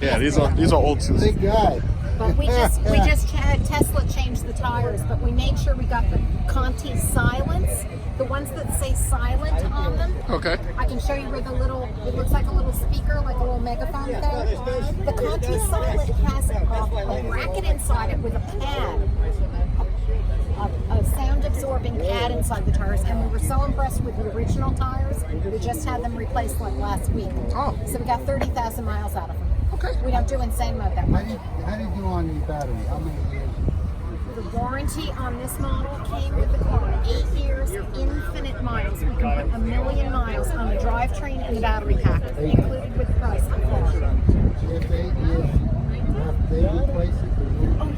Yeah, these are old shoes. Big guy. But we just had Tesla change the tires, but we made sure we got the Conti Silence, the ones that say silent on them. Okay. I can show you where it looks like a little speaker, like a little megaphone thing. The Conti Silent has a bracket inside it with a pad, a sound-absorbing pad inside the tires, and we were so impressed with the original tires, we just had them replaced like last week. Oh. So we got 30,000 miles out of them. Okay. We don't do insane mode that much. How do you do on your battery? How many years? The warranty on this model came with the car. 8 years, infinite miles. We can put 1 million miles on the drivetrain and the battery pack, included with the price of the car. If 8 years, they replace it. Oh,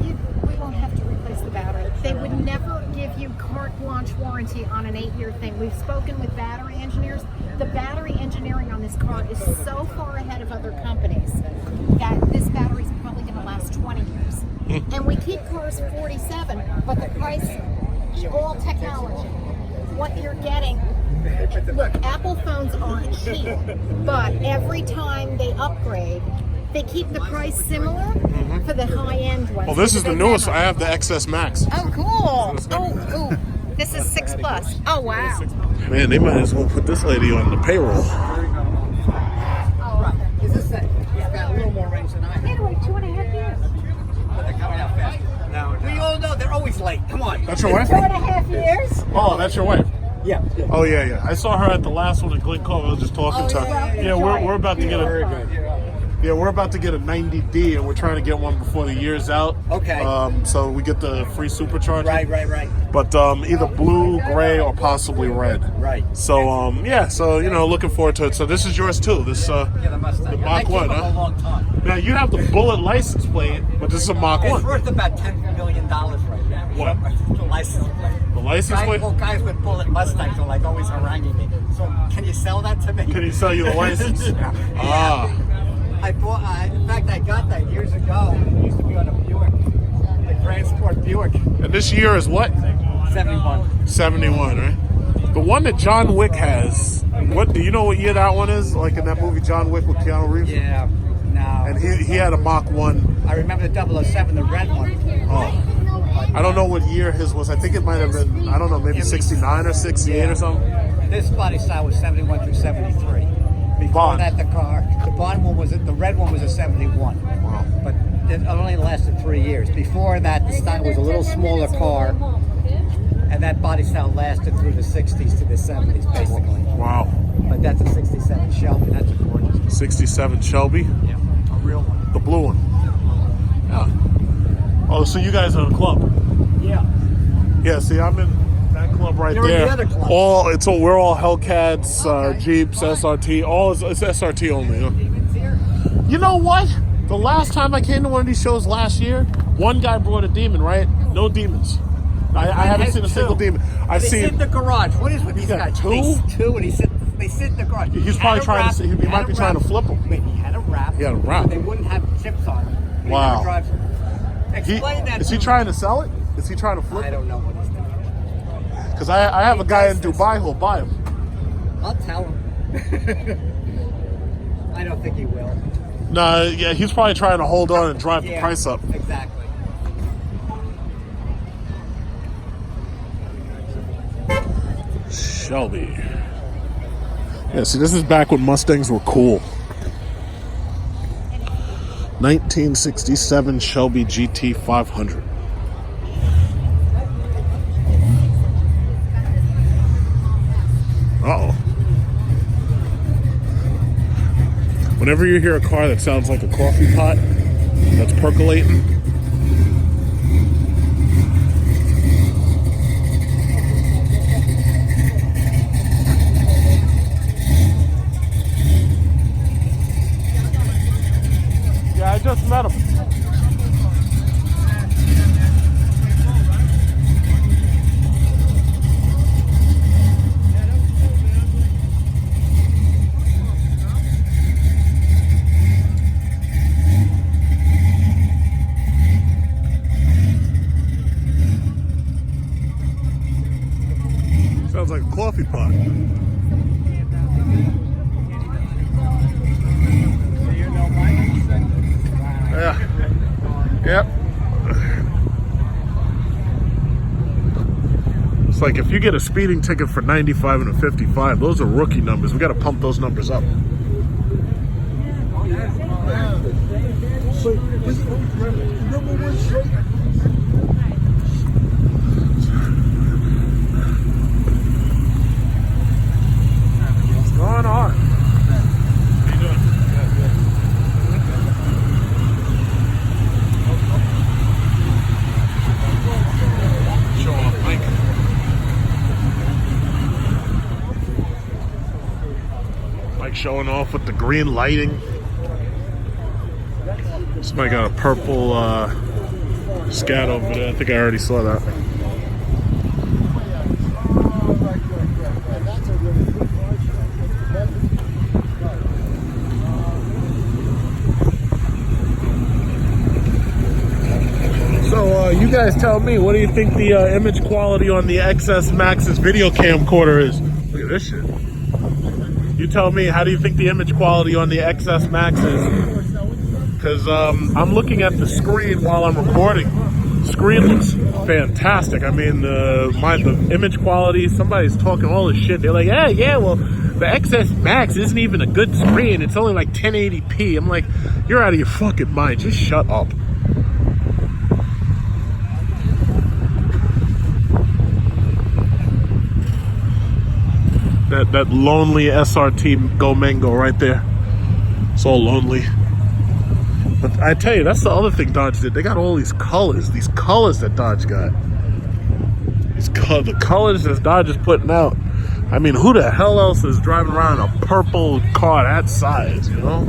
we won't have to replace the battery. They would never give you carte blanche warranty on an 8-year thing. We've spoken with battery engineers. The battery engineering on this car is so far ahead of other companies that this battery is probably going to last 20 years. And we keep cars 47, but the price, all technology, what you're getting. Look, Apple phones aren't cheap, but every time they upgrade, they keep the price similar for the high-end ones. Well, this is the newest. I have the XS Max. Oh, cool. Oh, this is 6 Plus. Oh, wow. Man, they might as well put this lady on the payroll. Is this it? He's got a little more range than I have. They wait 2.5 years. But they're coming out fast. No, we all know they're always late. Come on. That's your wife? 2.5 years? Oh, that's your wife. Yeah. Oh yeah. I saw her at the last one at Glen Cove. I was just talking to her. Yeah, we're about to get we're about to get a 90D, and we're trying to get one before the year's out. Okay. So we get the free supercharger. Right. But either blue, gray, or possibly red. Right. So so looking forward to it. So this is yours too. This The Mustang. the Mach 1, a huh? long time. Now you have the Bullet license plate, but this is a Mach It's 1. worth about $10 million right now. What? The license plate. The license plate? Guys with Bullet Mustangs are like always haranguing me. So can you sell that to me? Can he sell you the license? In fact, I got that years ago. It used to be on a Buick. Transport Buick. And this year is what? 71. 71, right? The one that John Wick has. What do you know? What year that one is? Like in that movie John Wick with Keanu Reeves. Yeah. No. And he had a Mach 1. I remember the 007, the red one. Oh. I don't know what year his was. I think it might have been, I don't know, maybe 69 or 68 or something. This body style was 71 through 73. Before Bond. that, the Bond one the red one was a 71. Wow. But it only lasted 3 years. Before that, the style was a little smaller car, and that body style lasted through the 60s to the 70s, basically. Wow. But that's a 67 Shelby. That's a gorgeous. 67 Shelby? Yeah, a real one. The blue one. Yeah. Oh, so you guys are in a club? Yeah. Yeah, see, I'm in that club right You're in there. the other club. We're all Hellcats, Okay. Jeeps, SRT. It's SRT only. Huh? You know what? The last time I came to one of these shows last year, one guy brought a demon, right? No demons. I haven't seen a single demon. I've They sit in seen. the garage. What is with these got guys? two? Two, and they sit in the garage. He's probably trying to. He might be trying to flip them. Wait, he had a wrap. He had a wrap. They wouldn't have chips on them. He Wow. never drives them. Explain that. Is to he me. trying to sell it? Is he trying to flip I it? don't know what he's doing. Because I have a guy in Dubai who'll buy him. I'll tell him. I don't think he will. No, yeah, he's probably trying to hold on and drive the price up. Exactly. Shelby. Yeah, see, this is back when Mustangs were cool. 1967 Shelby GT 500. Uh-oh. Whenever you hear a car that sounds like a coffee pot that's percolating, yeah, I just met him. Sounds like a coffee pot. Yeah. Yep. It's like if you get a speeding ticket for 95 and a 55, those are rookie numbers. We got to pump those numbers up. What's going on? How you doing? Show off, Mike. Mike showing off with the green lighting. Somebody got a purple scat over there. I think I already saw that. So you guys tell me, what do you think the image quality on the XS Max's video camcorder is? Look at this shit. You tell me, how do you think the image quality on the XS Max is? Because I'm looking at the screen while I'm recording. The screen looks fantastic. I mean, the image quality, somebody's talking all this shit. They're like, yeah, well, the XS Max isn't even a good screen. It's only like 1080p. I'm like, you're out of your fucking mind. Just shut up. That lonely SRT Go Mango right there. It's all lonely. But I tell you, that's the other thing Dodge did. They got all these colors that Dodge got. The colors that Dodge is putting out. I mean, who the hell else is driving around a purple car that size, you know?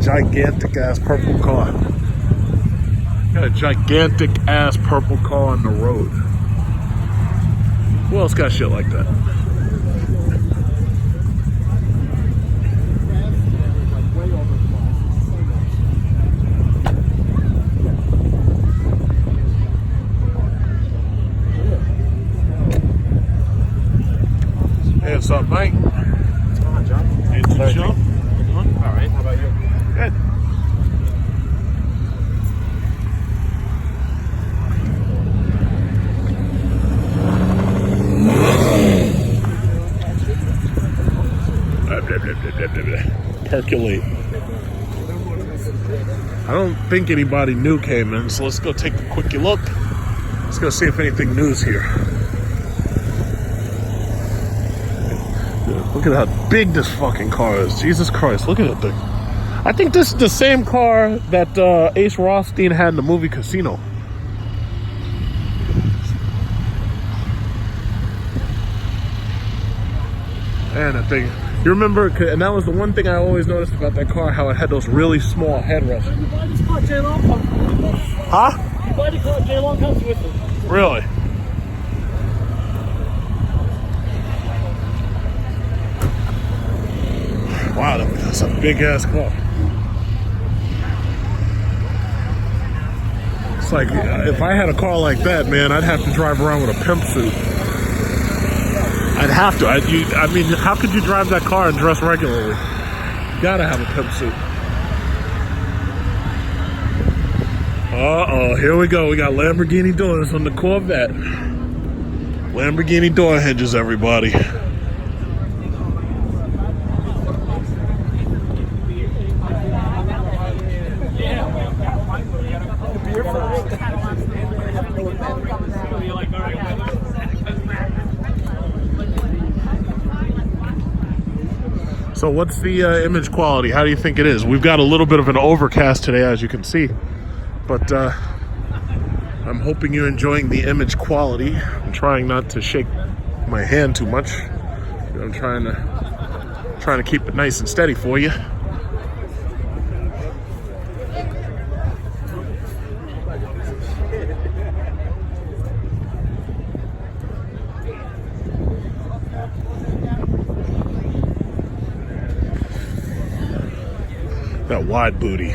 Gigantic ass purple car. Got a gigantic ass purple car on the road. Who else got shit like that? about you? Good. Blah, blah, blah, blah, blah, blah. Percolate. I don't think anybody new came in, so let's go take a quick look. Let's go see if anything new's here. Look at how big this fucking car is. Jesus Christ, look at that thing. I think this is the same car that Ace Rothstein had in the movie Casino. Man, that thing. You remember, and that was the one thing I always noticed about that car, how it had those really small headrests. You buy this car, J-Long comes with it. Huh? You buy the car, J-Long comes with it. Really? Wow, that's a big ass car. It's like, if I had a car like that, man, I'd have to drive around with a pimp suit. I'd have to. I mean, how could you drive that car and dress regularly? You gotta have a pimp suit. Uh-oh, here we go. We got Lamborghini doors on the Corvette. Lamborghini door hinges, everybody. So what's the image quality? How do you think it is? We've got a little bit of an overcast today, as you can see. But I'm hoping you're enjoying the image quality. I'm trying not to shake my hand too much. I'm trying to keep it nice and steady for you. That wide booty.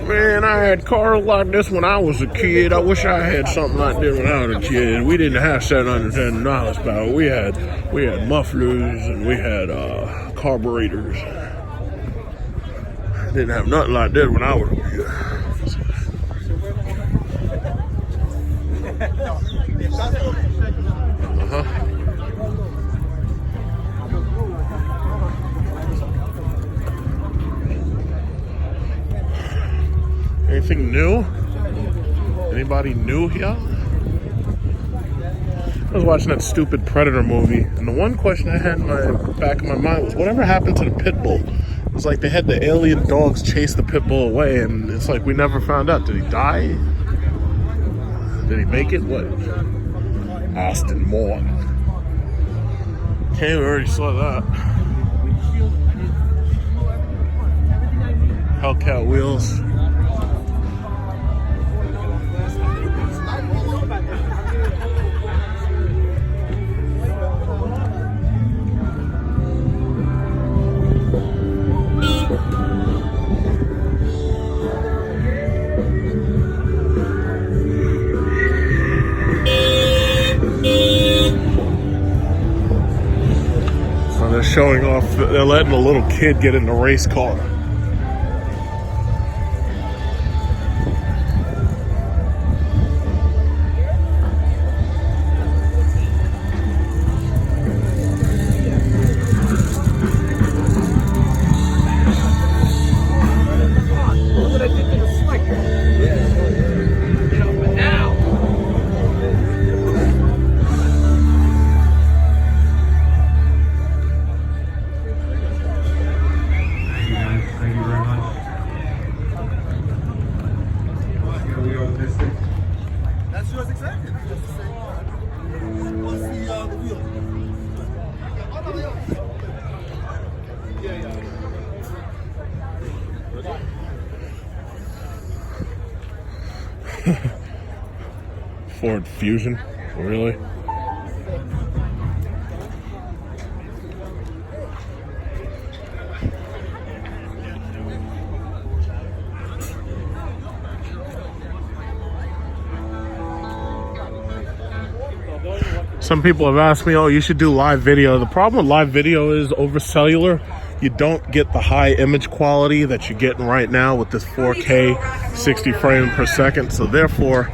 Man, I had cars like this when I was a kid. I wish I had something like this when I was a kid. We didn't have $710 power. We had mufflers and we had carburetors. Didn't have nothing like that when I was a kid. Anything new? Anybody new here? I was watching that stupid Predator movie, and the one question I had in my back of my mind was, whatever happened to the pit bull? It was like they had the alien dogs chase the pit bull away, and it's like we never found out. Did he die? Did he make it? What? Austin Moore. Okay, we already saw that. Hellcat wheels. They're showing off, they're letting a little kid get in the race car. Ford Fusion, really? Some people have asked me, oh, you should do live video. The problem with live video is over cellular, you don't get the high image quality that you're getting right now with this 4K 60 frames per second. So therefore,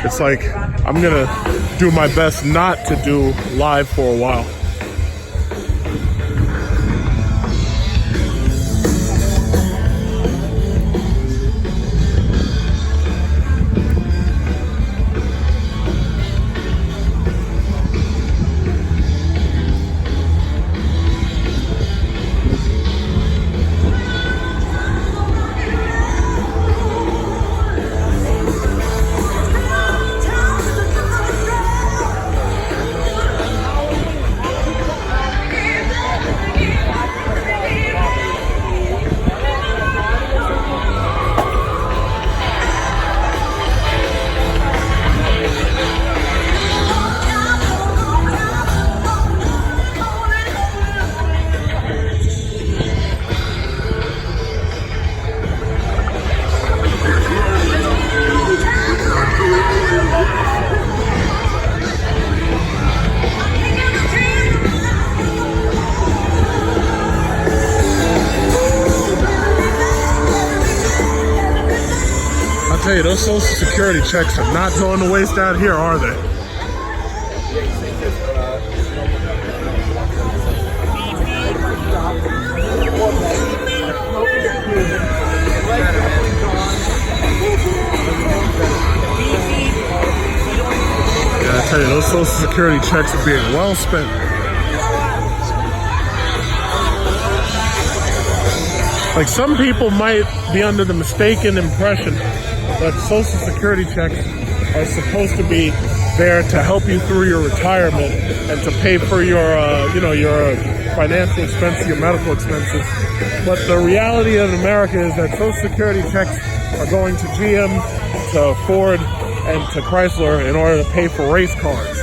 it's like I'm gonna do my best not to do live for a while. Hey, those Social Security checks are not going to waste out here, are they? Yeah, I tell you, those Social Security checks are being well spent. Like, some people might be under the mistaken impression that Social Security checks are supposed to be there to help you through your retirement and to pay for your, your financial expenses, your medical expenses. But the reality of America is that Social Security checks are going to GM, to Ford, and to Chrysler in order to pay for race cars.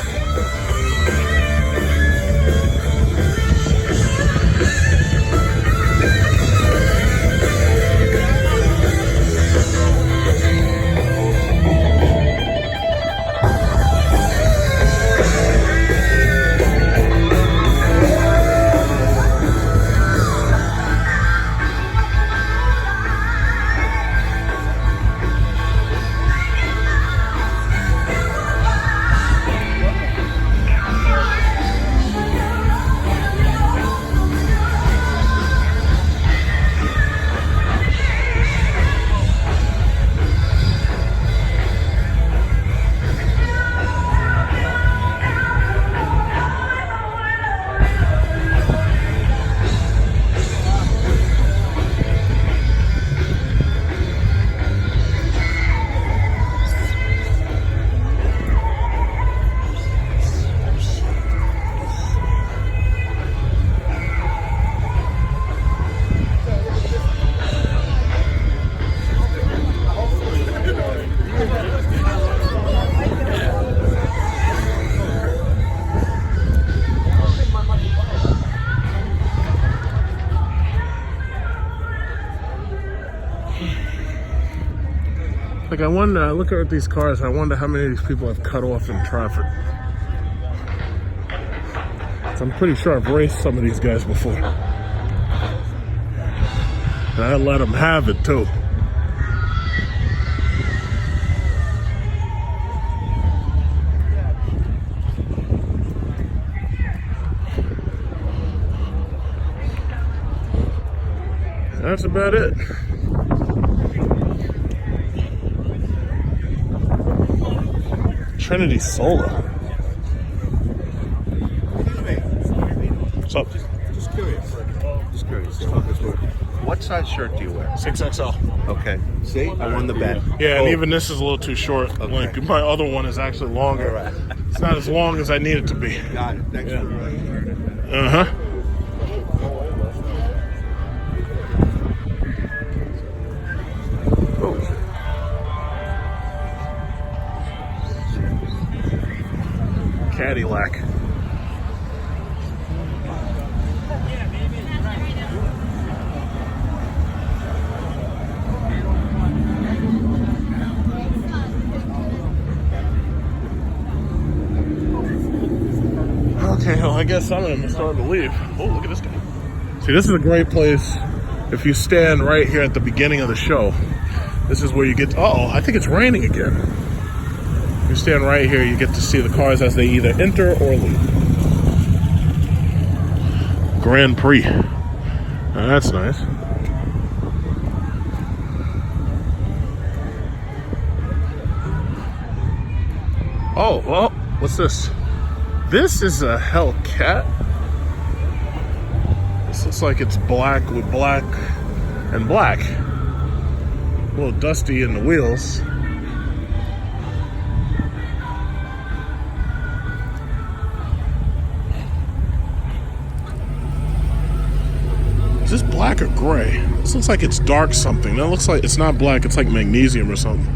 Like, I wonder, I look at these cars, I wonder how many of these people have cut off in traffic. So I'm pretty sure I've raced some of these guys before. And I let them have it too. That's about it. Trinity Solar. What's up? Just curious. What size shirt do you wear? 6XL. Okay. See, I won the bet. Yeah, and even this is a little too short. Okay. Like, my other one is actually longer. All right. It's not as long as I need it to be. Got it. Thanks for Uh-huh. Cadillac. Okay, well, I guess I'm gonna start to leave. Oh, look at this guy. See, this is a great place if you stand right here at the beginning of the show. This is where you get to, uh-oh, I think it's raining again. You stand right here, you get to see the cars as they either enter or leave. Grand Prix. Now, that's nice. Oh, well, what's this? This is a Hellcat. This looks like it's black with black and black. A little dusty in the wheels. Is this black or gray? This looks like it's dark something. That looks like it's not black, it's like magnesium or something.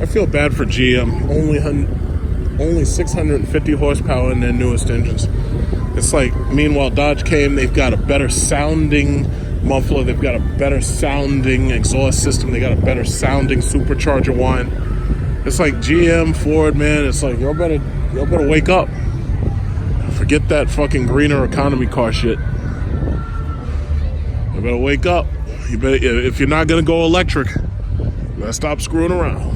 I feel bad for GM. Only 650 horsepower in their newest engines. It's like, meanwhile, Dodge came, they've got a better sounding muffler, they've got a better sounding exhaust system, they got a better sounding supercharger one. It's like GM, Ford, man, it's like, y'all better wake up. Forget that fucking greener economy car shit. You better wake up. You better, if you're not gonna go electric, you better stop screwing around.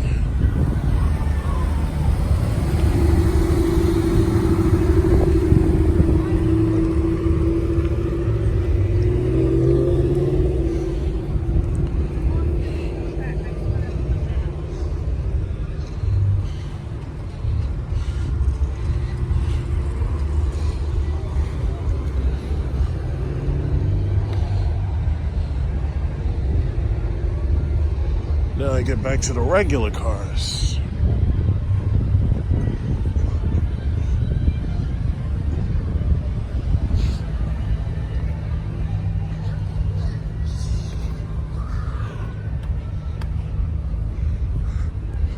Now I get back to the regular cars.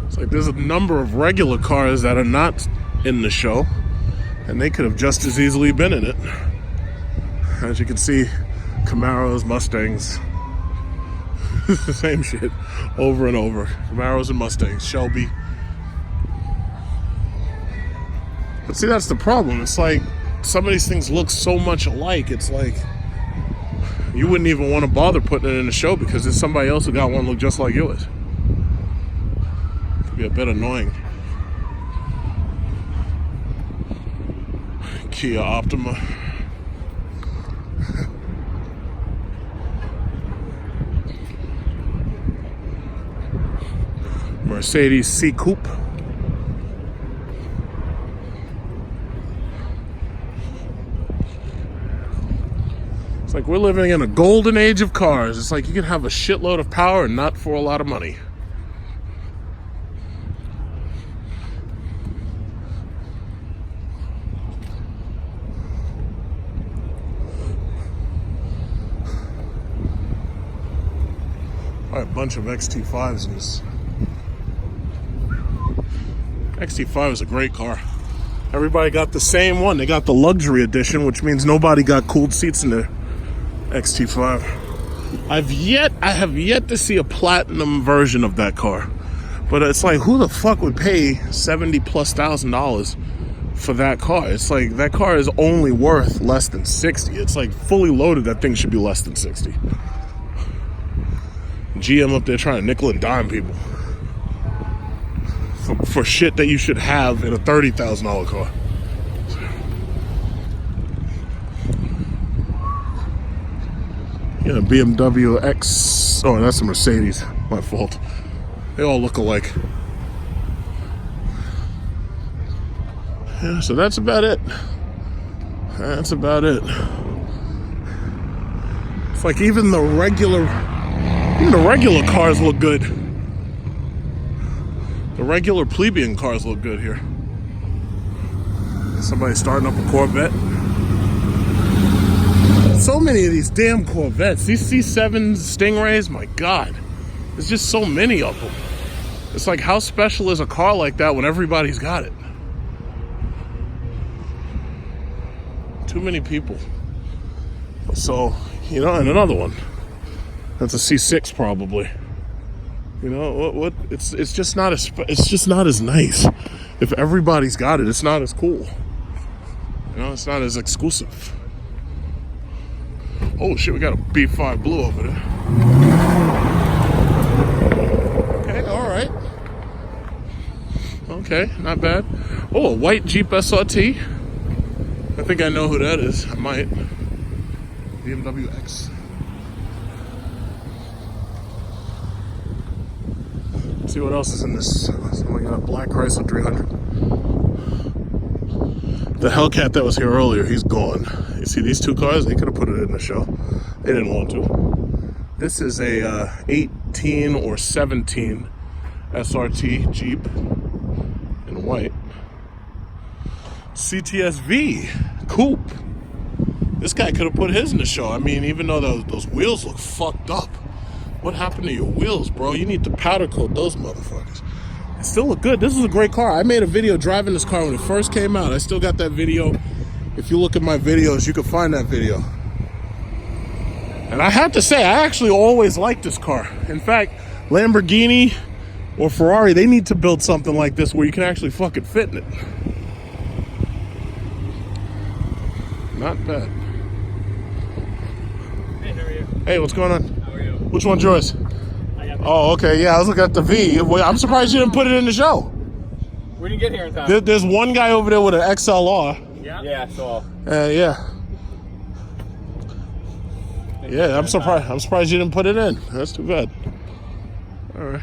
It's like there's a number of regular cars that are not in the show, and they could have just as easily been in it. As you can see, Camaros, Mustangs. The same shit over and over. Camaros and Mustangs, Shelby. But see, that's the problem. It's like some of these things look so much alike. It's like you wouldn't even want to bother putting it in the show because there's somebody else who got one look just like yours. Could be a bit annoying. Kia Optima. Mercedes C Coupe. It's like we're living in a golden age of cars. It's like you can have a shitload of power and not for a lot of money. A bunch of XT5s in this. XT5 is a great car. Everybody got the same one. They got the luxury edition, which means nobody got cooled seats in the XT5. I have yet to see a platinum version of that car. But it's like, who the fuck would pay $70,000+ for that car? It's like, that car is only worth less than 60. It's like, fully loaded, that thing should be less than 60. GM up there trying to nickel and dime people for shit that you should have in a $30,000 car. Yeah, BMW X. Oh, that's a Mercedes. My fault. They all look alike. Yeah, so that's about it. That's about it. It's like even the regular cars look good. The regular plebeian cars look good here. Somebody starting up a Corvette. So many of these damn Corvettes. These C7s, Stingrays, my God. There's just so many of them. It's like, how special is a car like that when everybody's got it? Too many people. So You know, and another one. That's a C6 probably. You know what? It's just not as nice. If everybody's got it, it's not as cool. You know, it's not as exclusive. Oh shit, we got a B5 Blue over there. Okay, all right. Okay, not bad. Oh, a white Jeep SRT. I think I know who that is. I might. BMW X. Let's see what else is in this. So we got a black Chrysler 300. The Hellcat that was here earlier, he's gone. You see these two cars? They could have put it in the show. They didn't want to. This is a 18 or 17 SRT Jeep in white. CTSV coupe. This guy could have put his in the show. I mean, even though those wheels look fucked up. What happened to your wheels, bro? You need to powder coat those motherfuckers. It still look good. This is a great car. I made a video driving this car when it first came out. I still got that video. If you look at my videos, you can find that video. And I have to say, I actually always liked this car. In fact, Lamborghini or Ferrari, they need to build something like this where you can actually fucking fit in it. Not bad. Hey, how are you? Hey, what's going on? How are you? Which one's yours? Oh, okay. Yeah, I was looking at the V. Well, I'm surprised you didn't put it in the show. We didn't get here in time. There's one guy over there with an XLR. Yeah? Yeah, I saw. Yeah. Yeah, I'm surprised you didn't put it in. That's too bad. All right.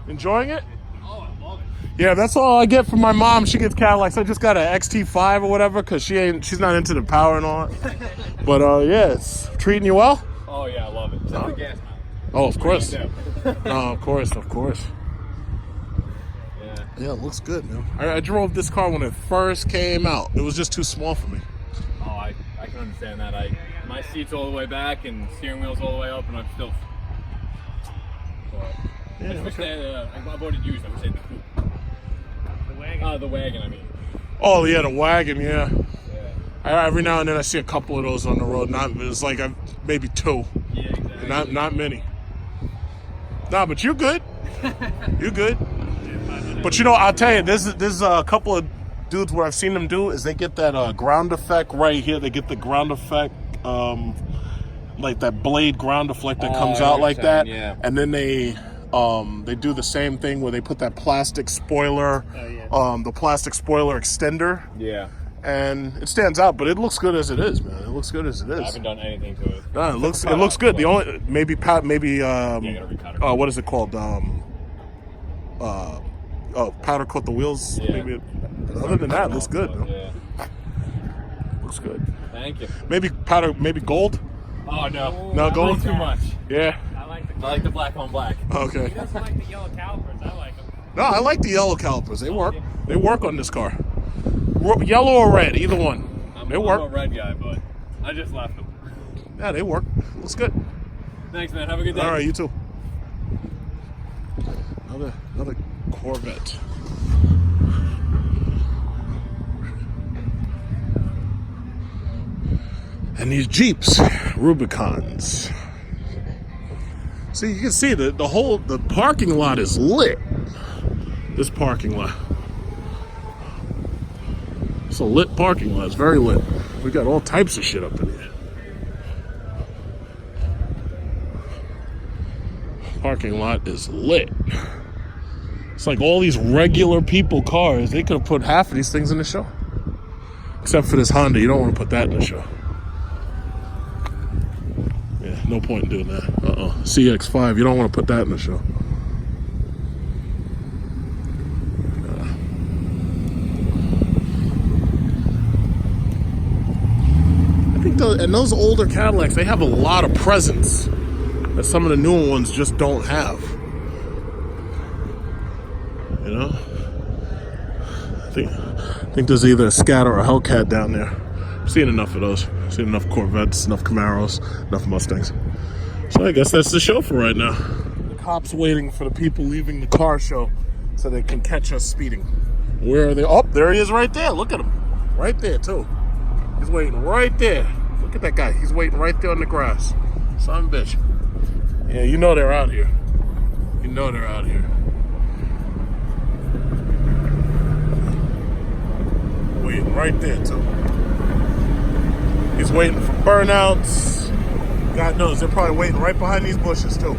Enjoying it? Oh, I love it. Yeah, that's all I get from my mom. She gets Cadillacs. I just got an XT5 or whatever because she's not into the power and all that. But yeah, it's treating you well. Oh yeah, I love it. Except the gas mileage. Oh, of course. No, of course. Yeah, it looks good, man. I drove this car when it first came out. It was just too small for me. Oh, I can understand that. My seat's all the way back and steering wheel's all the way up, and I'm still. Yeah, I bought it used. I would say the coupe. The wagon. The wagon. I mean. Oh yeah, the wagon. Yeah. Every now and then I see a couple of those on the road. It's like maybe two. Yeah, exactly. Not many. Nah, but you're good. You're good. But you know, I'll tell you, there's a couple of dudes where I've seen them do is they get that ground effect right here. They get the ground effect, like that blade ground effect that comes out like that, yeah. And then they do the same thing where they put that plastic spoiler, the plastic spoiler extender. Yeah. And it stands out, but it looks good as it is, man. It looks good as it is. I haven't done anything to it. No, it looks good. The only maybe what is it called? Powder coat the wheels. Yeah. Maybe. Other than that, it looks good. Yeah. Looks good. Thank you. Maybe gold. Oh no. No gold. Too much. Yeah. I like the black on black. Okay. He doesn't like the yellow calipers. I like them. No, I like the yellow calipers. They work. They work on this car. Yellow or red, either one. They work. I'm a red guy, but I just left them. Yeah, they work. Looks good. Thanks, man. Have a good day. All right, you too. Another Corvette. And these Jeeps, Rubicons. See, you can see the parking lot is lit. This parking lot. It's a lit parking lot. It's very lit. We got all types of shit up in here. Parking lot is lit. It's like all these regular people cars. They could have put half of these things in the show. Except for this Honda. You don't want to put that in the show. Yeah, no point in doing that. CX-5. You don't want to put that in the show. And those older Cadillacs, they have a lot of presence that some of the newer ones just don't have. You know? I think there's either a Scat or a Hellcat down there. I've seen enough of those. I've seen enough Corvettes, enough Camaros, enough Mustangs. So I guess that's the show for right now. The cops waiting for the people leaving the car show so they can catch us speeding. Where are they? Oh, there he is right there. Look at him. Right there, too. He's waiting right there for Look at that guy. He's waiting right there on the grass. Son of a bitch. Yeah, you know they're out here. You know they're out here. Waiting right there, too. He's waiting for burnouts. God knows, they're probably waiting right behind these bushes, too.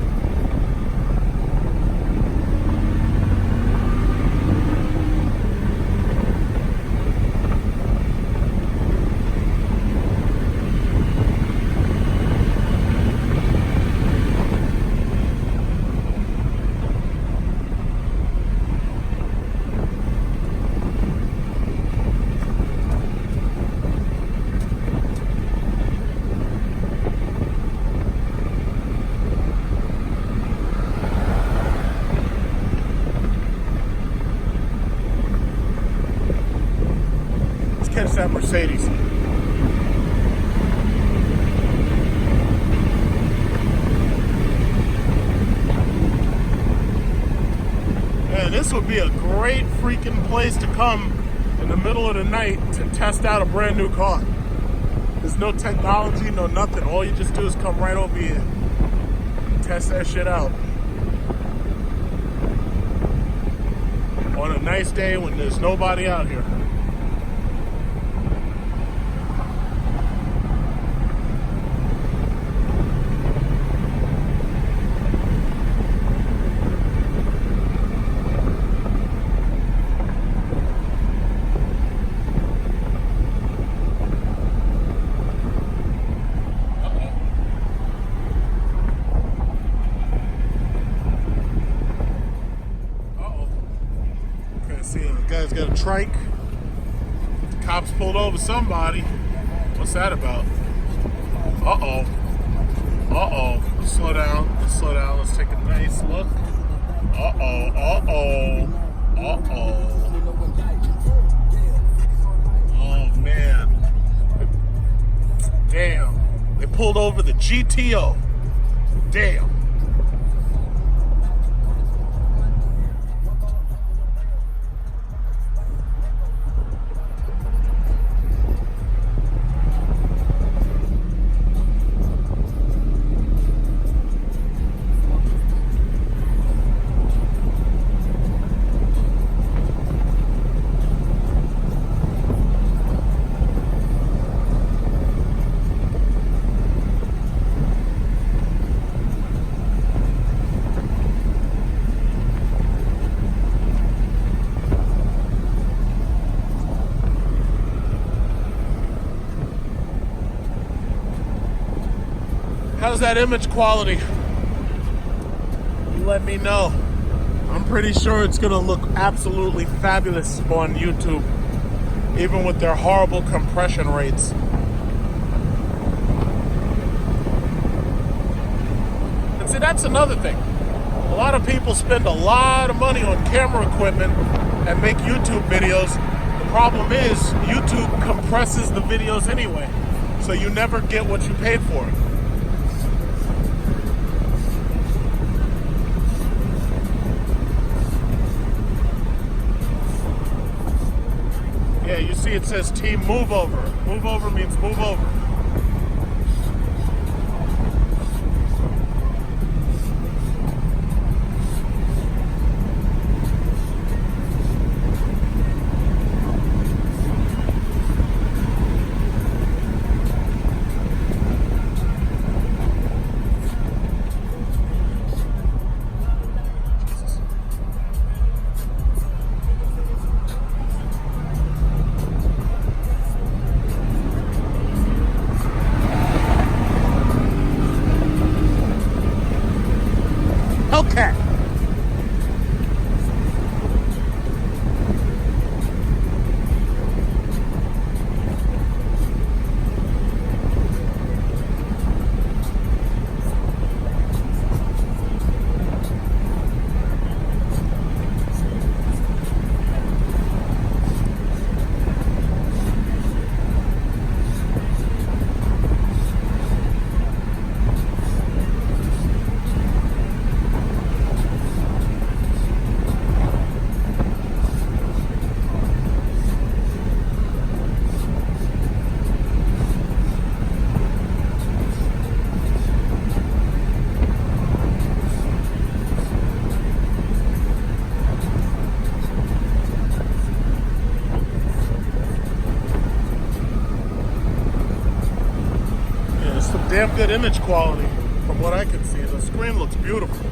Catch that Mercedes. Man, this would be a great freaking place to come in the middle of the night to test out a brand new car. There's no technology, no nothing. All you just do is come right over here, test that shit out. On a nice day when there's nobody out here. Guy's got a trike. The cops pulled over somebody. What's that about? Uh-oh. Uh-oh. Slow down. Slow down. Let's take a nice look. Uh-oh. Uh-oh. Uh-oh. Oh, man. Damn. They pulled over the GTO. Damn. How's that image quality? You let me know. I'm pretty sure it's gonna look absolutely fabulous on YouTube, even with their horrible compression rates. And see, that's another thing. A lot of people spend a lot of money on camera equipment and make YouTube videos. The problem is YouTube compresses the videos anyway, so you never get what you paid for. Yeah, you see it says team move over. Move over means move over. Okay. damn good image quality from what I can see. The screen looks beautiful.